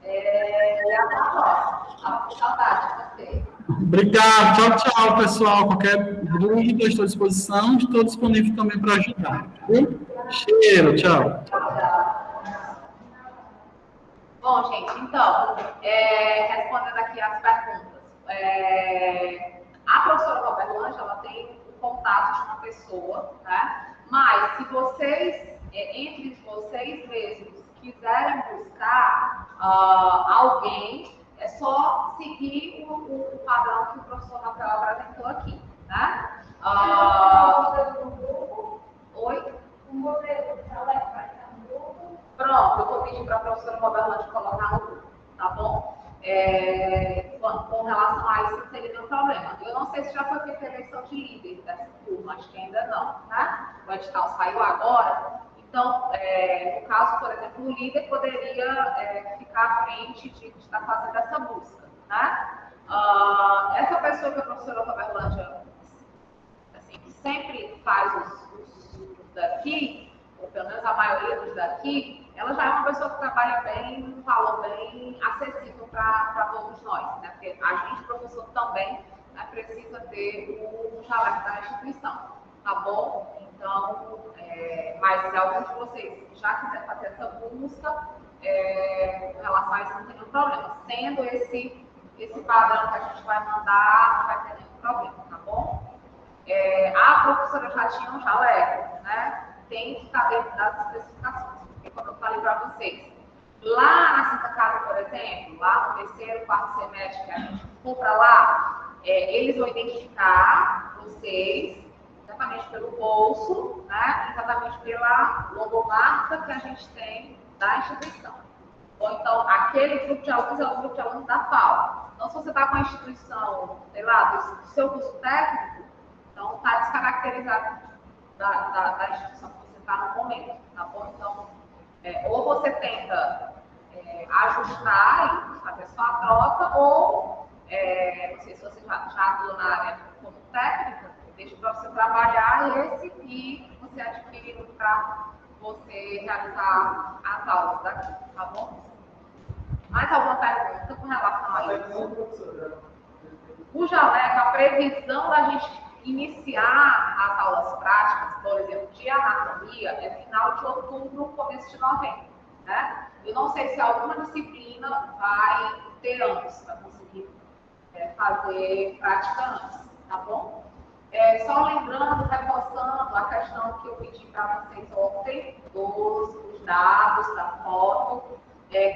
E até a próxima. Saudade de você. Obrigado. Tchau, tchau, pessoal. Qualquer dúvida, estou à disposição. Estou disponível também para ajudar. Cheiro, tchau. Bom, gente, então, respondendo aqui as perguntas. A professora Roberlândia, ela tem o contato de uma pessoa, né? Mas se vocês, entre vocês mesmos, quiserem buscar alguém, é só seguir o padrão que o professor Rafael apresentou aqui, né? Oi? Um modelo, vai estar no grupo. Pronto, eu estou pedindo para a professora Roberlândia colocar no grupo, tá bom? Com relação a isso, não teria nenhum problema. Eu não sei se já foi feita a eleição de líder dessa turma, acho que ainda não, tá? O edital saiu agora. Então, no caso, por exemplo, o líder poderia ficar à frente de estar fazendo essa busca, né? Essa pessoa que a professora Roberlândia assim, sempre faz os daqui, ou pelo menos a maioria dos daqui, ela já é uma pessoa que trabalha bem, um valor bem acessível para todos nós, né? Porque a gente, professor, também, né, precisa ter o jaleco da instituição, tá bom? Então, mas se algum de vocês já quiser fazer essa busca, com relação a isso não tem nenhum problema. Sendo esse padrão que a gente vai mandar, não vai ter nenhum problema, tá bom? A professora já tinha um jaleco, né? Tem que estar dentro das especificações, porque como eu falei para vocês, lá na Santa Casa, por exemplo, lá no terceiro, quarto semestre que a gente for para lá, eles vão identificar vocês exatamente pelo bolso, né? Exatamente pela logomarca que a gente tem da instituição. Ou então, aquele grupo de alunos é o grupo de alunos da FAO. Então, se você está com a instituição, sei lá, do seu curso técnico, então está descaracterizado da instituição que você está no momento, tá bom? Então, ou você tenta ajustar e fazer só a troca, ou, não sei se você já atua na área como técnica, deixa para você trabalhar esse e você adquire para você realizar as aulas daqui, tá bom? Mais alguma pergunta com relação a isso? O jaleco, a previsão da gente iniciar as aulas práticas, por exemplo, de anatomia, é final de outubro, começo de novembro, né? Eu não sei se alguma disciplina vai ter antes, para conseguir fazer prática antes, tá bom? Só lembrando, reforçando a questão que eu pedi para vocês ontem, dos dados, da foto.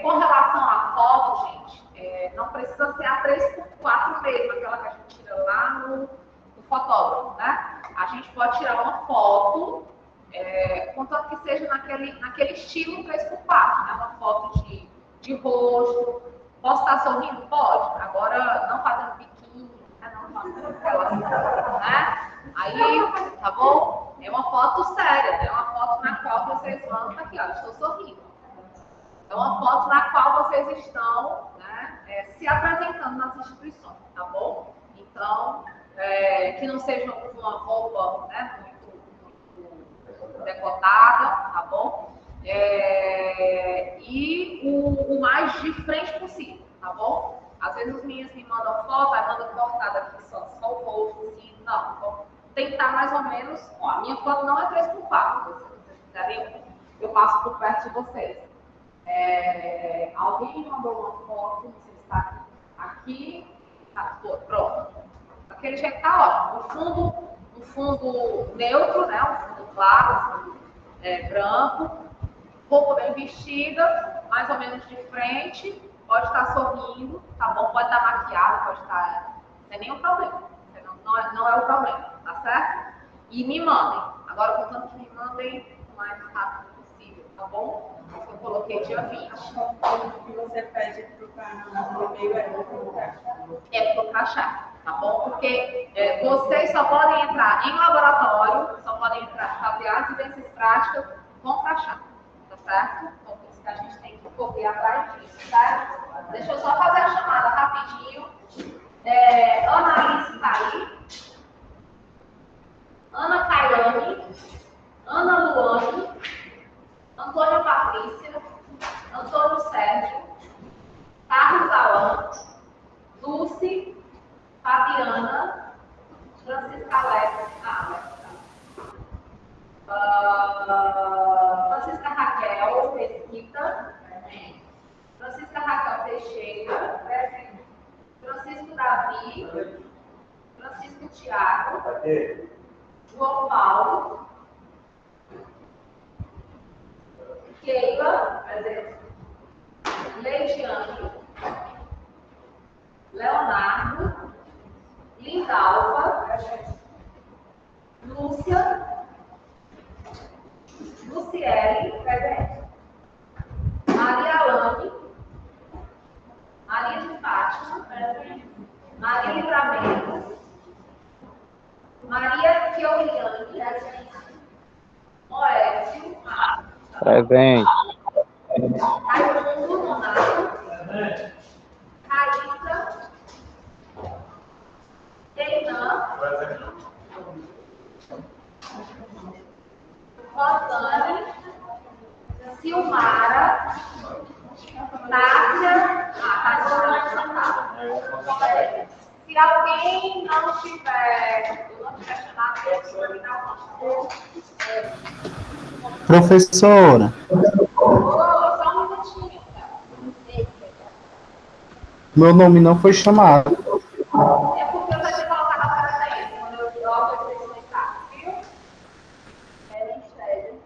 Com relação à foto, gente, não precisa ser a 3x4 mesmo, aquela que a gente tira lá no fotógrafo, né? A gente pode tirar uma foto, contanto que seja naquele estilo 3x4, né? Uma foto de rosto. Posso estar sorrindo? Pode. Agora, não fazendo biquinho, não fazendo aquela, né? Aí, tá bom? É uma foto séria, é uma foto na qual vocês vão, tá aqui, ó, estou sorrindo. É uma foto na qual vocês estão, né, se apresentando nas instituições, tá bom? Então, que não seja uma roupa, né, muito decotada, tá bom? E o mais de frente possível, tá bom? Às vezes os meninos me mandam foto, aí mandam cortada aqui só o rosto, assim, não. Então, tem que estar mais ou menos, ó, a minha foto não é 3x4, se vocês quiserem, eu passo por perto de vocês. Alguém me mandou uma foto, não sei se está aqui, tá, pronto. Aquele jeito tá ótimo. Um fundo neutro, né? Um fundo claro, um fundo branco, roupa bem vestida, mais ou menos de frente, pode estar sorrindo, tá bom? Pode estar maquiada, pode estar. Não é nenhum problema. Não é o problema, tá certo? E me mandem. Agora, contanto que me mandem o mais rápido possível, tá bom? Eu coloquei dia 20. O que você pede para o e-mail pro crachá, tá bom? Porque vocês só podem entrar em laboratório, só podem entrar basear as vivências práticas com crachá, tá certo? Então, por isso que a gente tem que correr atrás disso, certo? Deixa eu só fazer a chamada rapidinho. Ana Alice está aí. Ana Cailane. Ana Luane. Antônio Patrícia. Antônio Sérgio. Carlos Alan. Lucy. Fabiana. Francisca Alex. Francisca Raquel Mesquita. Francisca Raquel Teixeira. Francisco Davi. Francisco Tiago. João Paulo. Keila. Leidiane. Leonardo. Lindalva. Lúcia. Luciele. Maria Alane. Maria de Fátima. Maria Livramento. Maria Fioriane. Oécio. Presente. Raimundo Nonato. Raíssa. Reinan. Rosane. Silmara. Nádia. Se alguém não tiver chamado, Professora, só um minutinho. meu nome não foi chamado. É porque eu já tinha colocado a presente, quando eu logo eu sei explicar, viu? Sério.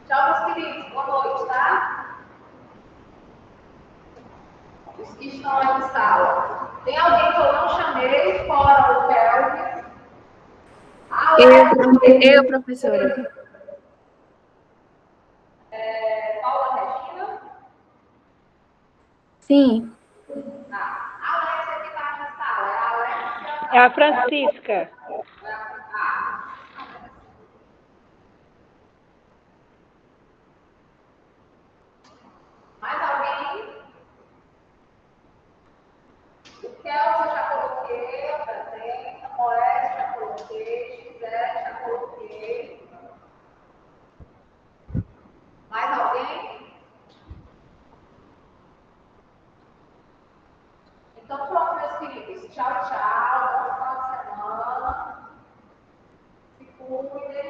Tchau, meus queridos. Boa noite, tá? Os que estão aí na sala. Tem alguém que eu não chamei, fora o Kelvin? Eu, professora. Paula Regina? Sim. Tá. A Alexia que tá na sala. É a Alexia. É a Francisca. Mais alguém? O Kelvin eu já coloquei, a Moés já coloquei. Então, pronto, meus queridos. Tchau, tchau. Bom final de semana. Se cuidem.